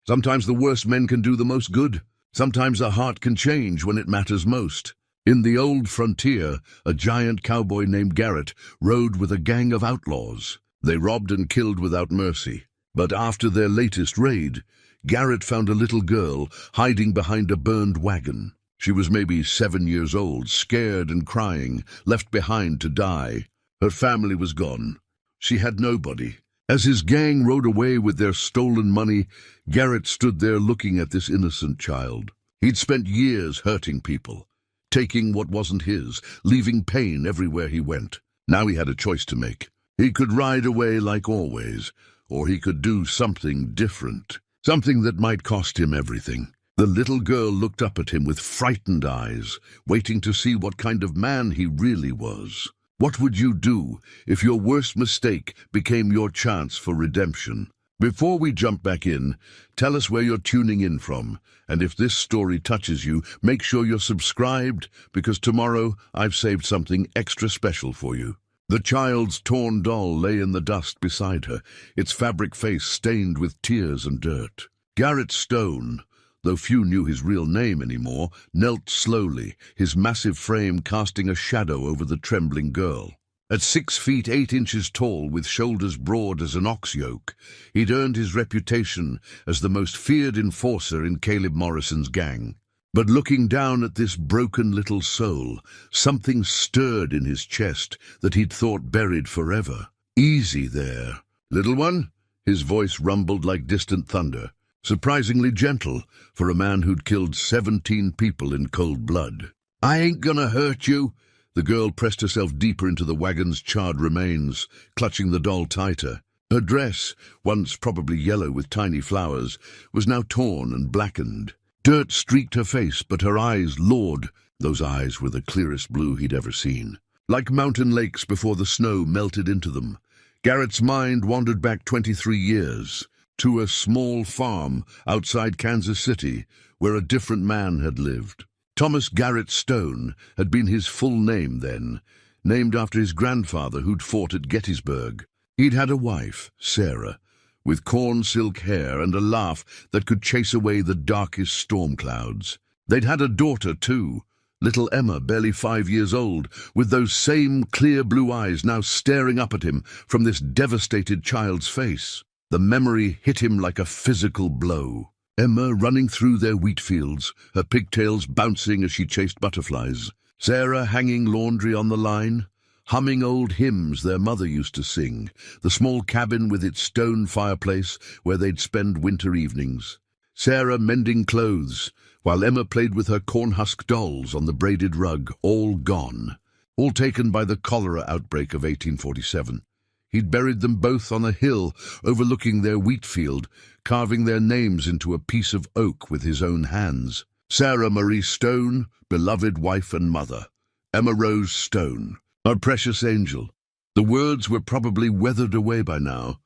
Sometimes the worst men can do the most good. Sometimes a heart can change when it matters most. In the old frontier, a giant cowboy named Garrett rode with a gang of outlaws. They robbed and killed without mercy. But after their latest raid, Garrett found a little girl hiding behind a burned wagon. She was maybe 7 years old, scared and crying, left behind to die. Her family was gone. She had nobody. As his gang rode away with their stolen money, Garrett stood there looking at this innocent child. He'd spent years hurting people, taking what wasn't his, leaving pain everywhere he went. Now he had a choice to make. He could ride away like always, or he could do something different, something that might cost him everything. The little girl looked up at him with frightened eyes, waiting to see what kind of man he really was. What would you do if your worst mistake became your chance for redemption? Before we jump back in, tell us where you're tuning in from, and if this story touches you, make sure you're subscribed, because tomorrow I've saved something extra special for you. The child's torn doll lay in the dust beside her, its fabric face stained with tears and dirt. Garrett Stone, though few knew his real name anymore, knelt slowly, his massive frame casting a shadow over the trembling girl. At 6 feet 8 inches tall, with shoulders broad as an ox yoke, he'd earned his reputation as the most feared enforcer in Caleb Morrison's gang. But looking down at this broken little soul, something stirred in his chest that he'd thought buried forever. "Easy there, little one," his voice rumbled like distant thunder. Surprisingly gentle for a man who'd killed 17 people in cold blood. "I ain't gonna hurt you." The girl pressed herself deeper into the wagon's charred remains, clutching the doll tighter. Her dress, once probably yellow with tiny flowers, was now torn and blackened. Dirt streaked her face, but her eyes, Lord, those eyes were the clearest blue he'd ever seen. Like mountain lakes before the snow melted into them, Garrett's mind wandered back 23 years, to a small farm outside Kansas City where a different man had lived. Thomas Garrett Stone had been his full name then, named after his grandfather who'd fought at Gettysburg. He'd had a wife, Sarah, with corn silk hair and a laugh that could chase away the darkest storm clouds. They'd had a daughter too, little Emma, barely 5 years old, with those same clear blue eyes now staring up at him from this devastated child's face. The memory hit him like a physical blow. Emma running through their wheat fields, her pigtails bouncing as she chased butterflies. Sarah hanging laundry on the line, humming old hymns their mother used to sing, the small cabin with its stone fireplace where they'd spend winter evenings. Sarah mending clothes, while Emma played with her cornhusk dolls on the braided rug, all gone. All taken by the cholera outbreak of 1847. He'd buried them both on a hill overlooking their wheat field, carving their names into a piece of oak with his own hands. Sarah Marie Stone, beloved wife and mother. Emma Rose Stone, our precious angel. The words were probably weathered away by now,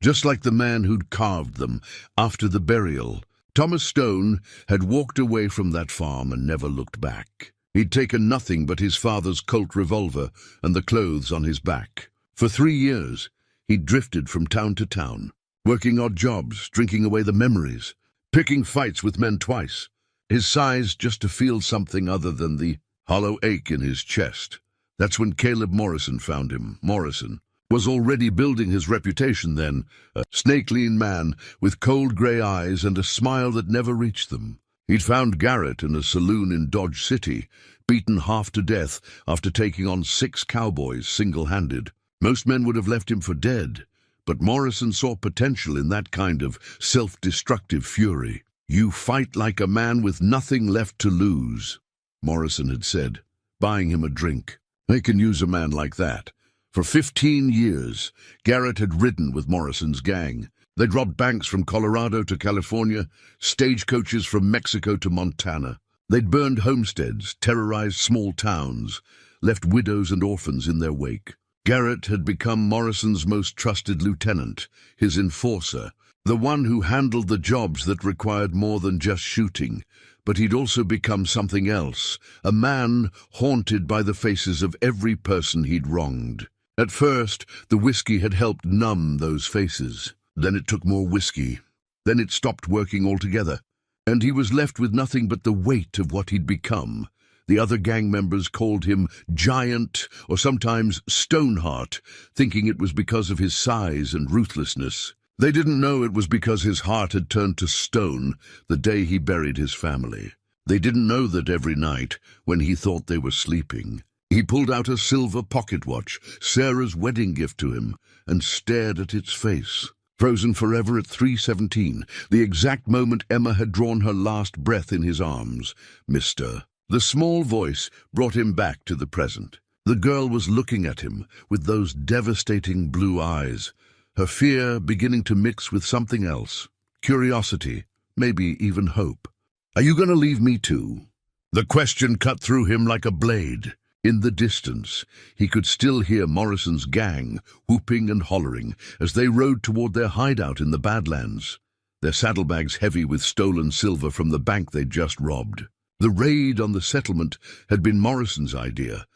just like the man who'd carved them after the burial. Thomas Stone had walked away from that farm and never looked back. He'd taken nothing but his father's Colt revolver and the clothes on his back. For 3 years, he'd drifted from town to town, working odd jobs, drinking away the memories, picking fights with men twice. His sighs just to feel something other than the hollow ache in his chest. That's when Caleb Morrison found him. Morrison was already building his reputation then, a snake-lean man with cold grey eyes and a smile that never reached them. He'd found Garrett in a saloon in Dodge City, beaten half to death after taking on 6 cowboys single-handed. Most men would have left him for dead, but Morrison saw potential in that kind of self-destructive fury. "You fight like a man with nothing left to lose," Morrison had said, buying him a drink. They can use a man like that. For 15 years, Garrett had ridden with Morrison's gang. They'd robbed banks from Colorado to California, stagecoaches from Mexico to Montana. They'd burned homesteads, terrorized small towns, left widows and orphans in their wake. Garrett had become Morrison's most trusted lieutenant, his enforcer, the one who handled the jobs that required more than just shooting. But he'd also become something else, a man haunted by the faces of every person he'd wronged. At first, the whiskey had helped numb those faces. Then it took more whiskey. Then it stopped working altogether, and he was left with nothing but the weight of what he'd become. The other gang members called him Giant or sometimes Stoneheart, thinking it was because of his size and ruthlessness. They didn't know it was because his heart had turned to stone the day he buried his family. They didn't know that every night, when he thought they were sleeping, he pulled out a silver pocket watch, Sarah's wedding gift to him, and stared at its face. Frozen forever at 3:17, the exact moment Emma had drawn her last breath in his arms. "Mister." The small voice brought him back to the present. The girl was looking at him with those devastating blue eyes, her fear beginning to mix with something else. Curiosity, maybe even hope. "Are you going to leave me too?" The question cut through him like a blade. In the distance, he could still hear Morrison's gang whooping and hollering as they rode toward their hideout in the Badlands, their saddlebags heavy with stolen silver from the bank they'd just robbed. The raid on the settlement had been Morrison's idea,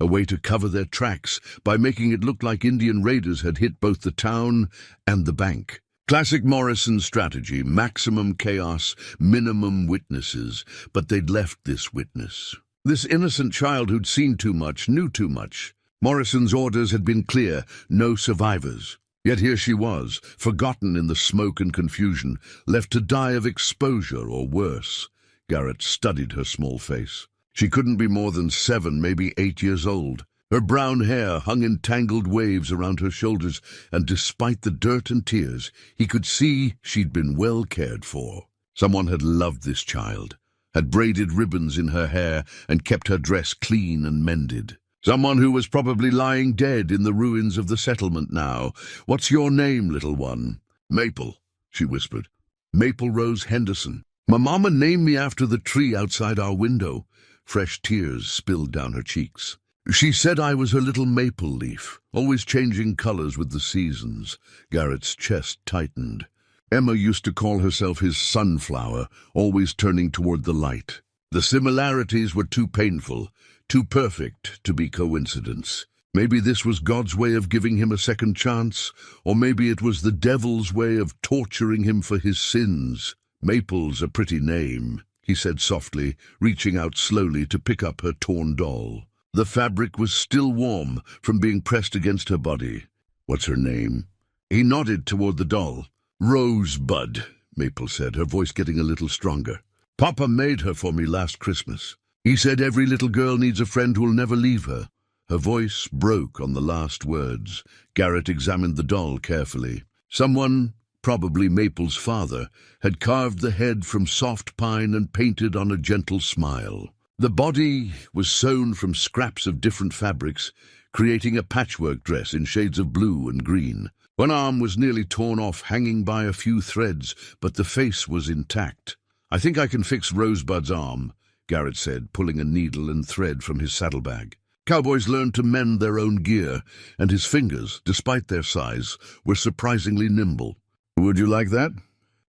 a way to cover their tracks by making it look like Indian raiders had hit both the town and the bank. Classic Morrison strategy, maximum chaos, minimum witnesses, but they'd left this witness. This innocent child who'd seen too much, knew too much. Morrison's orders had been clear, no survivors. Yet here she was, forgotten in the smoke and confusion, left to die of exposure or worse. Garrett studied her small face. She couldn't be more than 7, maybe 8 years old. Her brown hair hung in tangled waves around her shoulders, and despite the dirt and tears, he could see she'd been well cared for. Someone had loved this child, had braided ribbons in her hair and kept her dress clean and mended. Someone who was probably lying dead in the ruins of the settlement now. "What's your name, little one?" "Maple," she whispered. "Maple Rose Henderson. My mama named me after the tree outside our window." Fresh tears spilled down her cheeks. "She said I was her little maple leaf, always changing colors with the seasons." Garrett's chest tightened. Emma used to call herself his sunflower, always turning toward the light. The similarities were too painful, too perfect to be coincidence. Maybe this was God's way of giving him a second chance, or maybe it was the devil's way of torturing him for his sins. "Maple's a pretty name," he said softly, reaching out slowly to pick up her torn doll. The fabric was still warm from being pressed against her body. "What's her name?" He nodded toward the doll. "Rosebud," Maple said, her voice getting a little stronger. "Papa made her for me last Christmas. He said every little girl needs a friend who'll never leave her." Her voice broke on the last words. Garrett examined the doll carefully. Someone, probably Maple's father, had carved the head from soft pine and painted on a gentle smile. The body was sewn from scraps of different fabrics, creating a patchwork dress in shades of blue and green. One arm was nearly torn off, hanging by a few threads, but the face was intact. "I think I can fix Rosebud's arm," Garrett said, pulling a needle and thread from his saddlebag. Cowboys learned to mend their own gear, and his fingers, despite their size, were surprisingly nimble. "Would you like that?"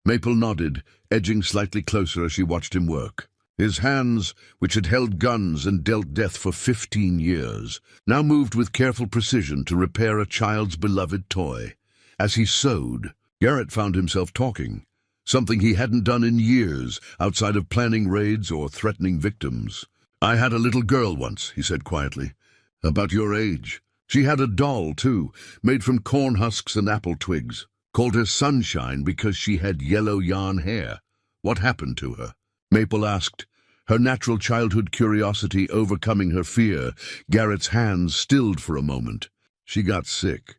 Maple nodded, edging slightly closer as she watched him work. His hands, which had held guns and dealt death for 15 years, now moved with careful precision to repair a child's beloved toy. As he sewed, Garrett found himself talking, something he hadn't done in years, outside of planning raids or threatening victims. "I had a little girl once," he said quietly, "about your age. She had a doll, too, made from corn husks and apple twigs. Called her Sunshine because she had yellow yarn hair. What happened to her?" Maple asked, her natural childhood curiosity overcoming her fear. Garrett's hands stilled for a moment. "She got sick.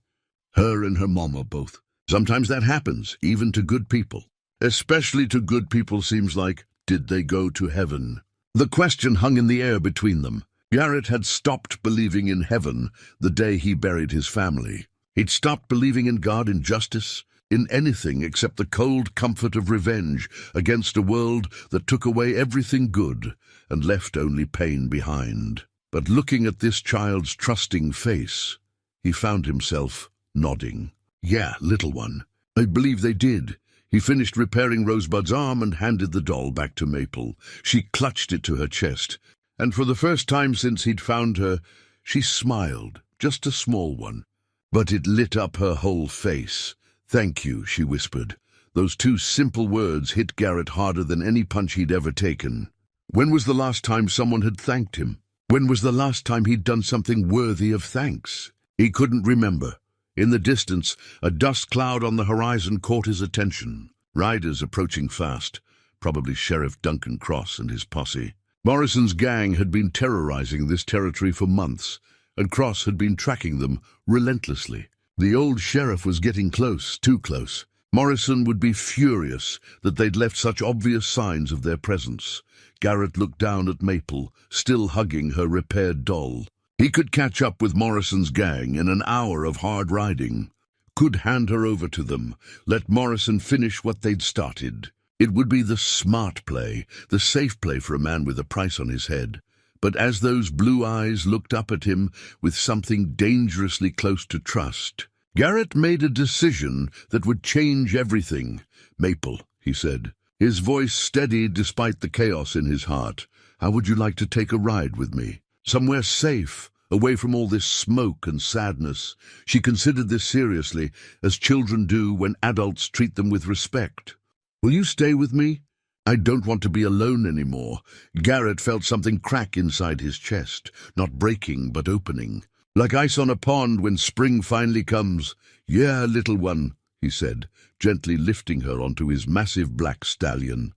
Her and her mama both. Sometimes that happens, even to good people. Especially to good people, seems like. Did they go to heaven?" The question hung in the air between them. Garrett had stopped believing in heaven the day he buried his family. He'd stopped believing in God, in justice, in anything except the cold comfort of revenge against a world that took away everything good and left only pain behind. But looking at this child's trusting face, he found himself nodding. "Yeah, little one. I believe they did." He finished repairing Rosebud's arm and handed the doll back to Maple. She clutched it to her chest, and for the first time since he'd found her, she smiled, just a small one. But it lit up her whole face. "Thank you," she whispered. Those two simple words hit Garrett harder than any punch he'd ever taken. When was the last time someone had thanked him? When was the last time he'd done something worthy of thanks? He couldn't remember. In the distance, a dust cloud on the horizon caught his attention. Riders approaching fast, probably Sheriff Duncan Cross and his posse. Morrison's gang had been terrorizing this territory for months, and Cross had been tracking them relentlessly. The old sheriff was getting close, too close. Morrison would be furious that they'd left such obvious signs of their presence. Garrett looked down at Maple, still hugging her repaired doll. He could catch up with Morrison's gang in an hour of hard riding. Could hand her over to them, let Morrison finish what they'd started. It would be the smart play, the safe play for a man with a price on his head. But as those blue eyes looked up at him with something dangerously close to trust, Garrett made a decision that would change everything. "Maple," he said, his voice steady despite the chaos in his heart. "How would you like to take a ride with me? Somewhere safe, away from all this smoke and sadness." She considered this seriously, as children do when adults treat them with respect. "Will you stay with me? I don't want to be alone anymore." Garrett felt something crack inside his chest, not breaking but opening. "Like ice on a pond when spring finally comes." "Yeah, little one," he said, gently lifting her onto his massive black stallion.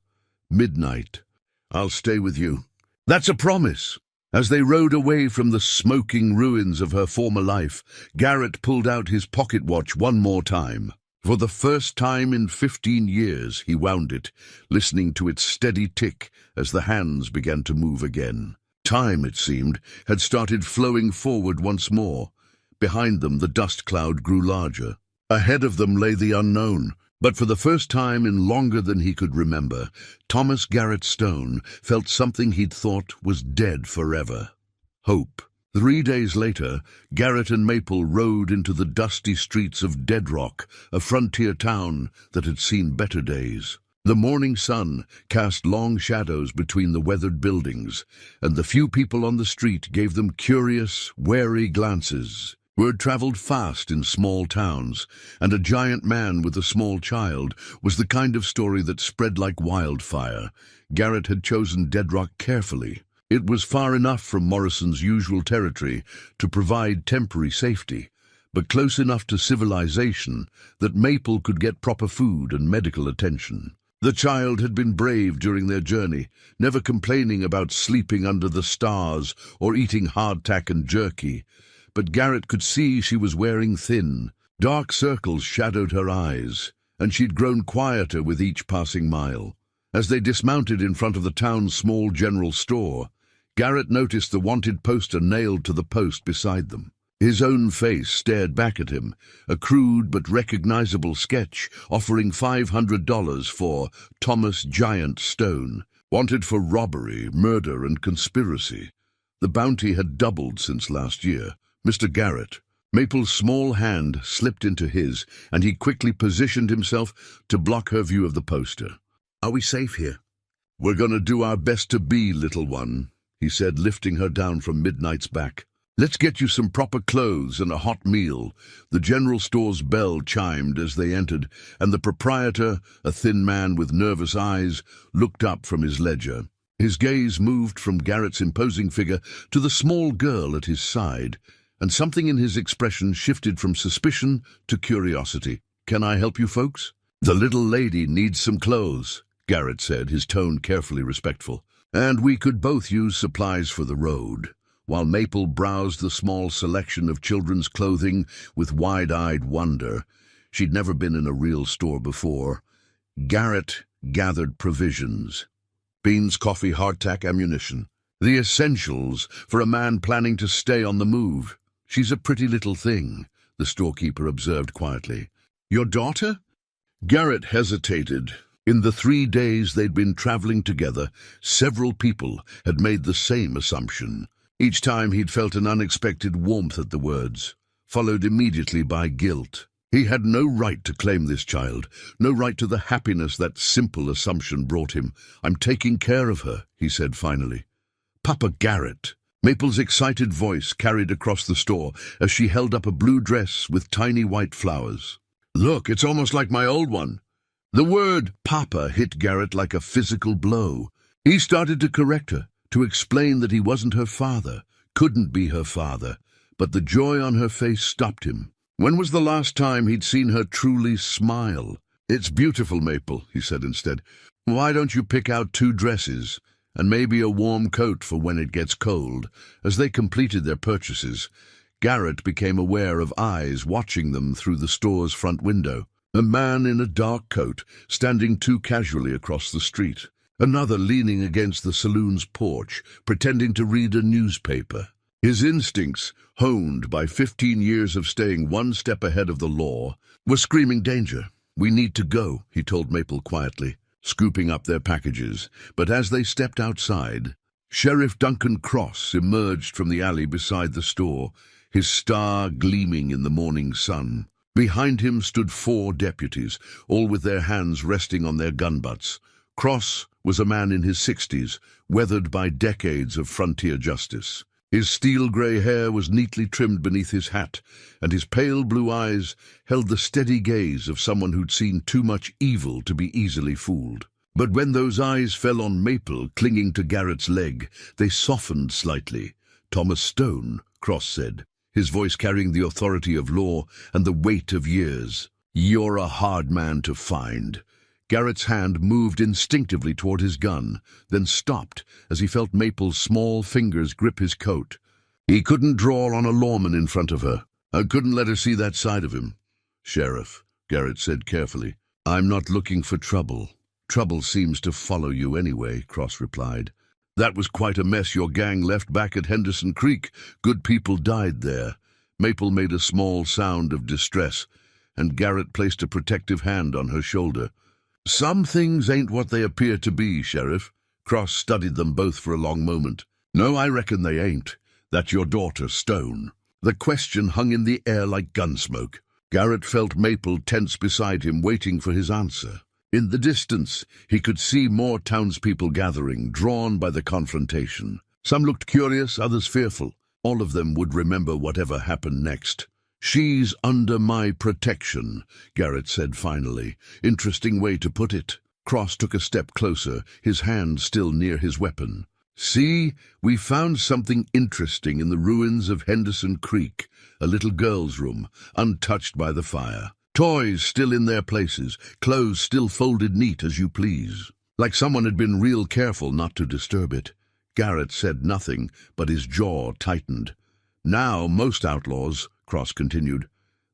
"Midnight. I'll stay with you." "That's a promise." As they rode away from the smoking ruins of her former life, Garrett pulled out his pocket watch one more time. For the first time in 15 years, he wound it, listening to its steady tick as the hands began to move again. Time, it seemed, had started flowing forward once more. Behind them, the dust cloud grew larger. Ahead of them lay the unknown. But for the first time in longer than he could remember, Thomas Garrett Stone felt something he'd thought was dead forever. Hope. 3 days later, Garrett and Maple rode into the dusty streets of Dead Rock, a frontier town that had seen better days. The morning sun cast long shadows between the weathered buildings, and the few people on the street gave them curious, wary glances. Word traveled fast in small towns, and a giant man with a small child was the kind of story that spread like wildfire. Garrett had chosen Dead Rock carefully. It was far enough from Morrison's usual territory to provide temporary safety, but close enough to civilization that Maple could get proper food and medical attention. The child had been brave during their journey, never complaining about sleeping under the stars or eating hardtack and jerky. But Garrett could see she was wearing thin. Dark circles shadowed her eyes, and she'd grown quieter with each passing mile. As they dismounted in front of the town's small general store, Garrett noticed the wanted poster nailed to the post beside them. His own face stared back at him, a crude but recognizable sketch offering $500 for Thomas Giant Stone, wanted for robbery, murder, and conspiracy. The bounty had doubled since last year. "Mr. Garrett." Maple's small hand slipped into his, and he quickly positioned himself to block her view of the poster. "Are we safe here?" "We're going to do our best to be, little one," he said, lifting her down from Midnight's back. "Let's get you some proper clothes and a hot meal." The general store's bell chimed as they entered, and the proprietor, a thin man with nervous eyes, looked up from his ledger. His gaze moved from Garrett's imposing figure to the small girl at his side, and something in his expression shifted from suspicion to curiosity. "Can I help you folks?" "The little lady needs some clothes," Garrett said, his tone carefully respectful. "And we could both use supplies for the road." While Maple browsed the small selection of children's clothing with wide-eyed wonder, she'd never been in a real store before, Garrett gathered provisions. Beans, coffee, hardtack, ammunition. The essentials for a man planning to stay on the move. "She's a pretty little thing," the storekeeper observed quietly. "Your daughter?" Garrett hesitated. In the 3 days they'd been traveling together, several people had made the same assumption. Each time he'd felt an unexpected warmth at the words, followed immediately by guilt. He had no right to claim this child, no right to the happiness that simple assumption brought him. "I'm taking care of her," he said finally. "Papa Garrett." Maple's excited voice carried across the store as she held up a blue dress with tiny white flowers. "Look, it's almost like my old one." The word Papa hit Garrett like a physical blow. He started to correct her, to explain that he wasn't her father, couldn't be her father, but the joy on her face stopped him. When was the last time he'd seen her truly smile? "It's beautiful, Maple," he said instead. "Why don't you pick out 2 dresses, and maybe a warm coat for when it gets cold?" As they completed their purchases, Garrett became aware of eyes watching them through the store's front window. A man in a dark coat, standing too casually across the street. Another leaning against the saloon's porch, pretending to read a newspaper. His instincts, honed by 15 years of staying one step ahead of the law, were screaming danger. "We need to go," he told Maple quietly, scooping up their packages. But as they stepped outside, Sheriff Duncan Cross emerged from the alley beside the store, his star gleaming in the morning sun. Behind him stood 4 deputies, all with their hands resting on their gun butts. Cross was a man in his 60s, weathered by decades of frontier justice. His steel-gray hair was neatly trimmed beneath his hat, and his pale blue eyes held the steady gaze of someone who'd seen too much evil to be easily fooled. But when those eyes fell on Maple clinging to Garrett's leg, they softened slightly. "Thomas Stone," Cross said, his voice carrying the authority of law and the weight of years. "You're a hard man to find." Garrett's hand moved instinctively toward his gun, then stopped as he felt Maple's small fingers grip his coat. He couldn't draw on a lawman in front of her. "I couldn't let her see that side of him." "Sheriff," Garrett said carefully, "I'm not looking for trouble." "Trouble seems to follow you anyway," Cross replied. "That was quite a mess your gang left back at Henderson Creek. Good people died there." Maple made a small sound of distress, and Garrett placed a protective hand on her shoulder. "Some things ain't what they appear to be, Sheriff." Cross studied them both for a long moment. "No, I reckon they ain't. That's your daughter, Stone." The question hung in the air like gunsmoke. Garrett felt Maple tense beside him, waiting for his answer. In the distance, he could see more townspeople gathering, drawn by the confrontation. Some looked curious, others fearful. All of them would remember whatever happened next. "She's under my protection," Garrett said finally. Interesting way to put it. Cross took a step closer, his hand still near his weapon. "See, we found something interesting in the ruins of Henderson Creek, a little girl's room, untouched by the fire. Toys still in their places, clothes still folded neat as you please. Like someone had been real careful not to disturb it." Garrett said nothing, but his jaw tightened. "Now most outlaws," Cross continued,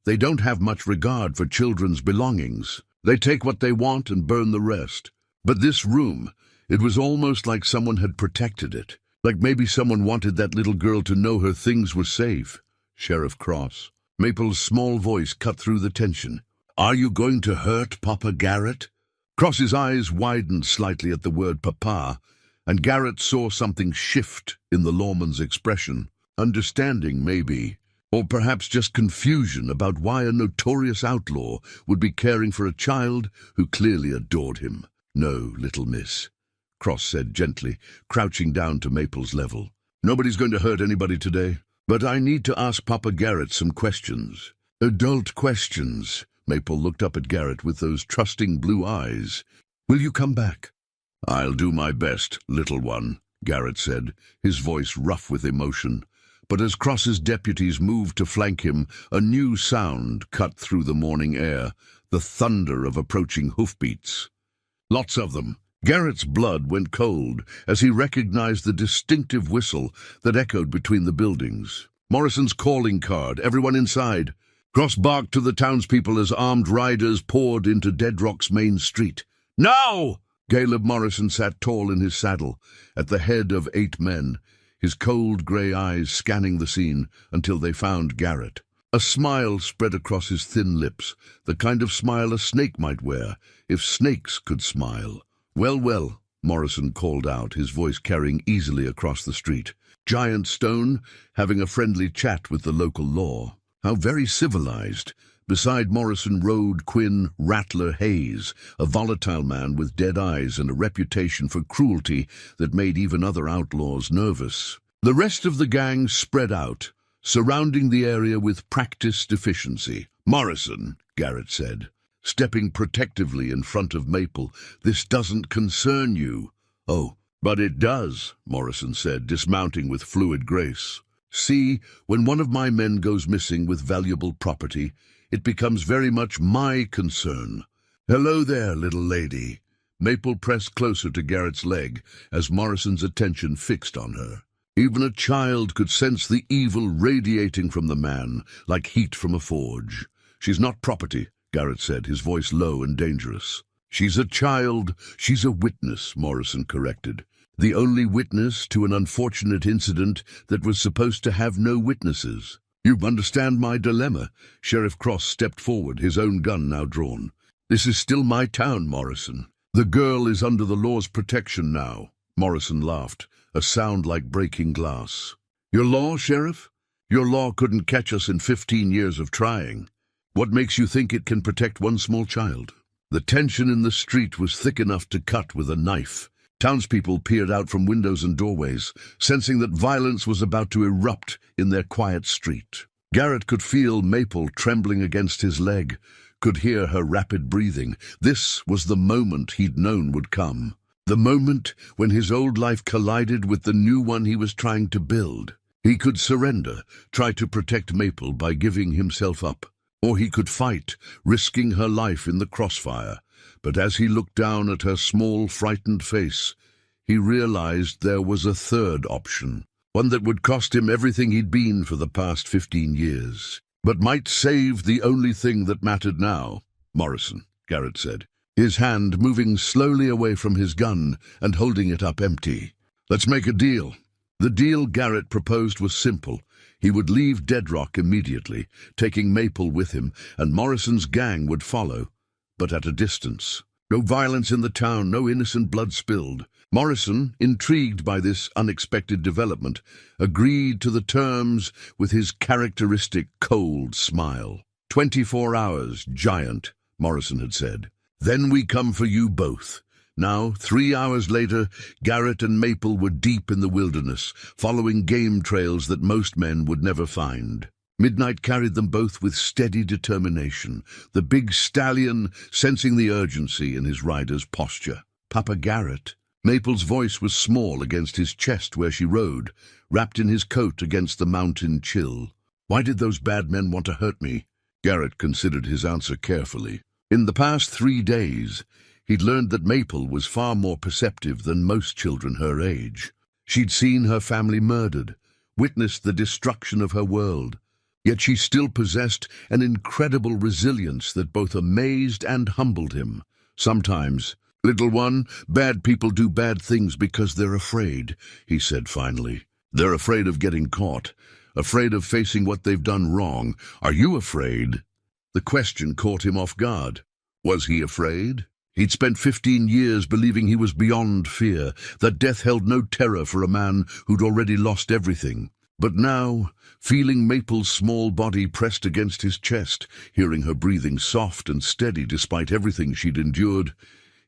"they don't have much regard for children's belongings. They take what they want and burn the rest. But this room, it was almost like someone had protected it. Like maybe someone wanted that little girl to know her things were safe." "Sheriff Cross." Maple's small voice cut through the tension. "Are you going to hurt Papa Garrett?" Cross's eyes widened slightly at the word Papa, and Garrett saw something shift in the lawman's expression. Understanding, maybe, or perhaps just confusion about why a notorious outlaw would be caring for a child who clearly adored him. "No, little miss," Cross said gently, crouching down to Maple's level. "Nobody's going to hurt anybody today. But I need to ask Papa Garrett some questions." "Adult questions." Maple looked up at Garrett with those trusting blue eyes. "Will you come back?" "I'll do my best, little one," Garrett said, his voice rough with emotion. But as Cross's deputies moved to flank him, a new sound cut through the morning air, the thunder of approaching hoofbeats. Lots of them. Garrett's blood went cold as he recognized the distinctive whistle that echoed between the buildings. Morrison's calling card, "Everyone inside." Cross barked to the townspeople as armed riders poured into Dead Rock's main street. "Now!" Caleb Morrison sat tall in his saddle, at the head of 8 men, his cold grey eyes scanning the scene until they found Garrett. A smile spread across his thin lips, the kind of smile a snake might wear, if snakes could smile. "Well, well," Morrison called out, his voice carrying easily across the street. Giant Stone, having a friendly chat with the local law. How very civilized. Beside Morrison rode Quinn Rattler Hayes, a volatile man with dead eyes and a reputation for cruelty that made even other outlaws nervous. The rest of the gang spread out, surrounding the area with practiced efficiency. "Morrison," Garrett said, stepping protectively in front of Maple. "This doesn't concern you." "Oh, but it does," Morrison said, dismounting with fluid grace. "See, when one of my men goes missing with valuable property, it becomes very much my concern." "Hello there, little lady." Maple pressed closer to Garrett's leg as Morrison's attention fixed on her. Even a child could sense the evil radiating from the man, like heat from a forge. "She's not property," Garrett said, his voice low and dangerous. "She's a child. She's a witness," Morrison corrected. "The only witness to an unfortunate incident that was supposed to have no witnesses." "You understand my dilemma?" Sheriff Cross stepped forward, his own gun now drawn. "This is still my town, Morrison. The girl is under the law's protection now." Morrison laughed, a sound like breaking glass. "Your law, Sheriff? Your law couldn't catch us in 15 years of trying. What makes you think it can protect one small child?" The tension in the street was thick enough to cut with a knife. Townspeople peered out from windows and doorways, sensing that violence was about to erupt in their quiet street. Garrett could feel Maple trembling against his leg, could hear her rapid breathing. This was the moment he'd known would come. The moment when his old life collided with the new one he was trying to build. He could surrender, try to protect Maple by giving himself up. Or he could fight, risking her life in the crossfire. But as he looked down at her small, frightened face, he realized there was a third option. One that would cost him everything he'd been for the past 15 years. "But might save the only thing that mattered now, Morrison," Garrett said, his hand moving slowly away from his gun and holding it up empty. "Let's make a deal." The deal Garrett proposed was simple. He would leave Deadrock immediately, taking Maple with him, and Morrison's gang would follow, but at a distance. No violence in the town, no innocent blood spilled. Morrison, intrigued by this unexpected development, agreed to the terms with his characteristic cold smile. 24 hours, giant, Morrison had said. "Then we come for you both." Now, 3 hours later, Garrett and Maple were deep in the wilderness, following game trails that most men would never find. Midnight carried them both with steady determination, the big stallion sensing the urgency in his rider's posture. "Papa Garrett." Maple's voice was small against his chest where she rode, wrapped in his coat against the mountain chill. "Why did those bad men want to hurt me?" Garrett considered his answer carefully. In the past 3 days, he'd learned that Maple was far more perceptive than most children her age. She'd seen her family murdered, witnessed the destruction of her world. Yet she still possessed an incredible resilience that both amazed and humbled him. Sometimes, "Little one, bad people do bad things because they're afraid," he said finally. "They're afraid of getting caught, afraid of facing what they've done wrong. Are you afraid?" The question caught him off guard. Was he afraid? He'd spent 15 years believing he was beyond fear, that death held no terror for a man who'd already lost everything. But now, feeling Maple's small body pressed against his chest, hearing her breathing soft and steady despite everything she'd endured,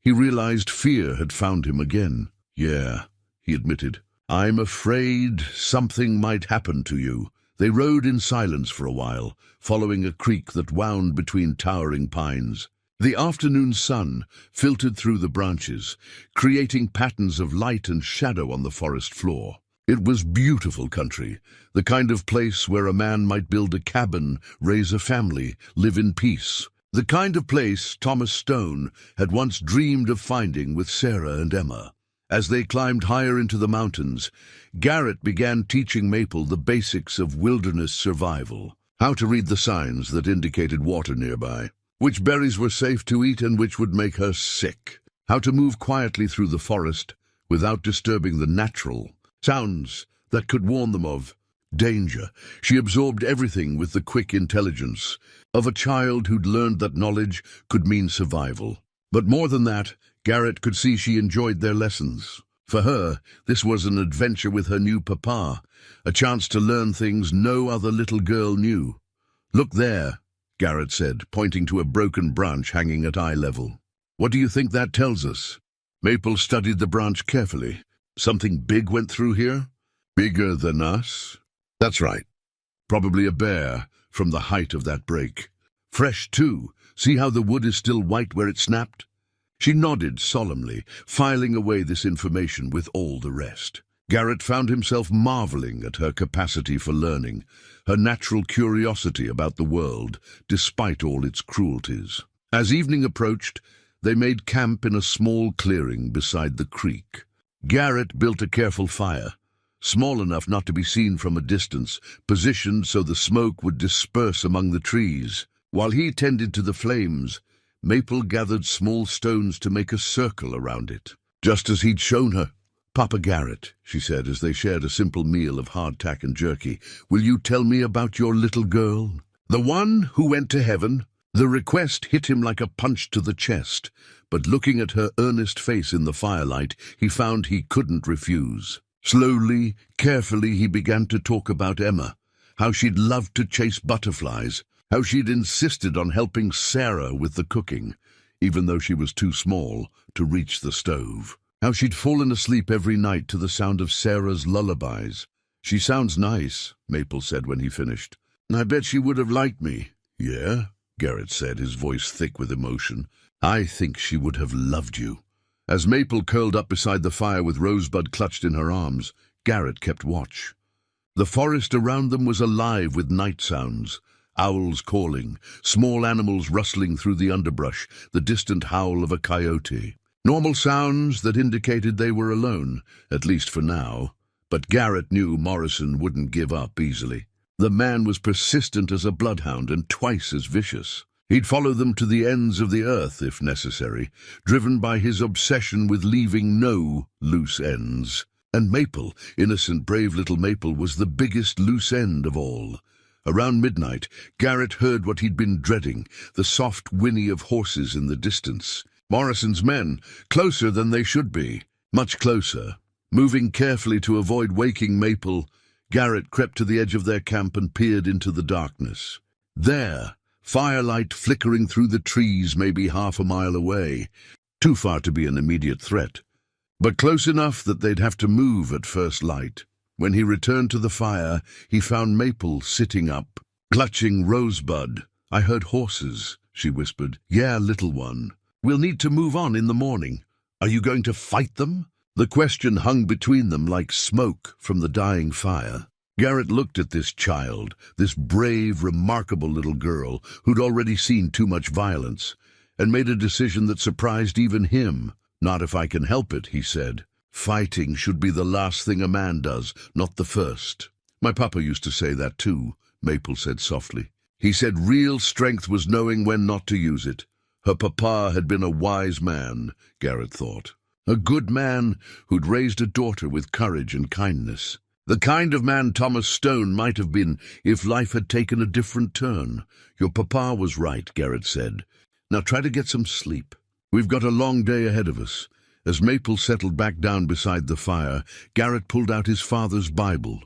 he realized fear had found him again. "Yeah," he admitted. "I'm afraid something might happen to you." They rode in silence for a while, following a creek that wound between towering pines. The afternoon sun filtered through the branches, creating patterns of light and shadow on the forest floor. It was beautiful country, the kind of place where a man might build a cabin, raise a family, live in peace. The kind of place Thomas Stone had once dreamed of finding with Sarah and Emma. As they climbed higher into the mountains, Garrett began teaching Maple the basics of wilderness survival. How to read the signs that indicated water nearby, which berries were safe to eat and which would make her sick. How to move quietly through the forest without disturbing the natural sounds that could warn them of danger. She absorbed everything with the quick intelligence of a child who'd learned that knowledge could mean survival. But more than that, Garrett could see she enjoyed their lessons. For her, this was an adventure with her new papa, a chance to learn things no other little girl knew. "Look there," Garrett said, pointing to a broken branch hanging at eye level. "What do you think that tells us?" Maple studied the branch carefully. "Something big went through here? Bigger than us?" "That's right. Probably a bear from the height of that break. Fresh, too, See how the wood is still white where it snapped?" She nodded solemnly, filing away this information with all the rest. Garrett found himself marveling at her capacity for learning, her natural curiosity about the world, despite all its cruelties. As evening approached, they made camp in a small clearing beside the creek. Garrett built a careful fire, small enough not to be seen from a distance, positioned so the smoke would disperse among the trees. While he tended to the flames, Maple gathered small stones to make a circle around it, just as he'd shown her. "Papa Garrett," she said as they shared a simple meal of hardtack and jerky, "will you tell me about your little girl? The one who went to heaven?" The request hit him like a punch to the chest, but looking at her earnest face in the firelight, he found he couldn't refuse. Slowly, carefully, he began to talk about Emma, how she'd loved to chase butterflies, how she'd insisted on helping Sarah with the cooking, even though she was too small to reach the stove. How she'd fallen asleep every night to the sound of Sarah's lullabies. "She sounds nice," Maple said when he finished. "I bet she would have liked me." "Yeah?" Garrett said, his voice thick with emotion. "I think she would have loved you." As Maple curled up beside the fire with Rosebud clutched in her arms, Garrett kept watch. The forest around them was alive with night sounds. Owls calling, small animals rustling through the underbrush, the distant howl of a coyote. Normal sounds that indicated they were alone, at least for now. But Garrett knew Morrison wouldn't give up easily. The man was persistent as a bloodhound and twice as vicious. He'd follow them to the ends of the earth, if necessary, driven by his obsession with leaving no loose ends. And Maple, innocent, brave little Maple, was the biggest loose end of all. Around midnight, Garrett heard what he'd been dreading, the soft whinny of horses in the distance. Morrison's men, closer than they should be, much closer. Moving carefully to avoid waking Maple, Garrett crept to the edge of their camp and peered into the darkness. There, firelight flickering through the trees maybe half a mile away, too far to be an immediate threat, but close enough that they'd have to move at first light. When he returned to the fire, he found Maple sitting up, clutching Rosebud. "I heard horses," she whispered. "Yeah, little one. We'll need to move on in the morning. Are you going to fight them?" The question hung between them like smoke from the dying fire. Garrett looked at this child, this brave, remarkable little girl who'd already seen too much violence, and made a decision that surprised even him. "Not if I can help it," he said. "Fighting should be the last thing a man does, not the first." "My papa used to say that too," Maple said softly. "He said real strength was knowing when not to use it." Her papa had been a wise man, Garrett thought. A good man who'd raised a daughter with courage and kindness. The kind of man Thomas Stone might have been if life had taken a different turn. "Your papa was right," Garrett said. "Now try to get some sleep. We've got a long day ahead of us." As Maple settled back down beside the fire, Garrett pulled out his father's Bible,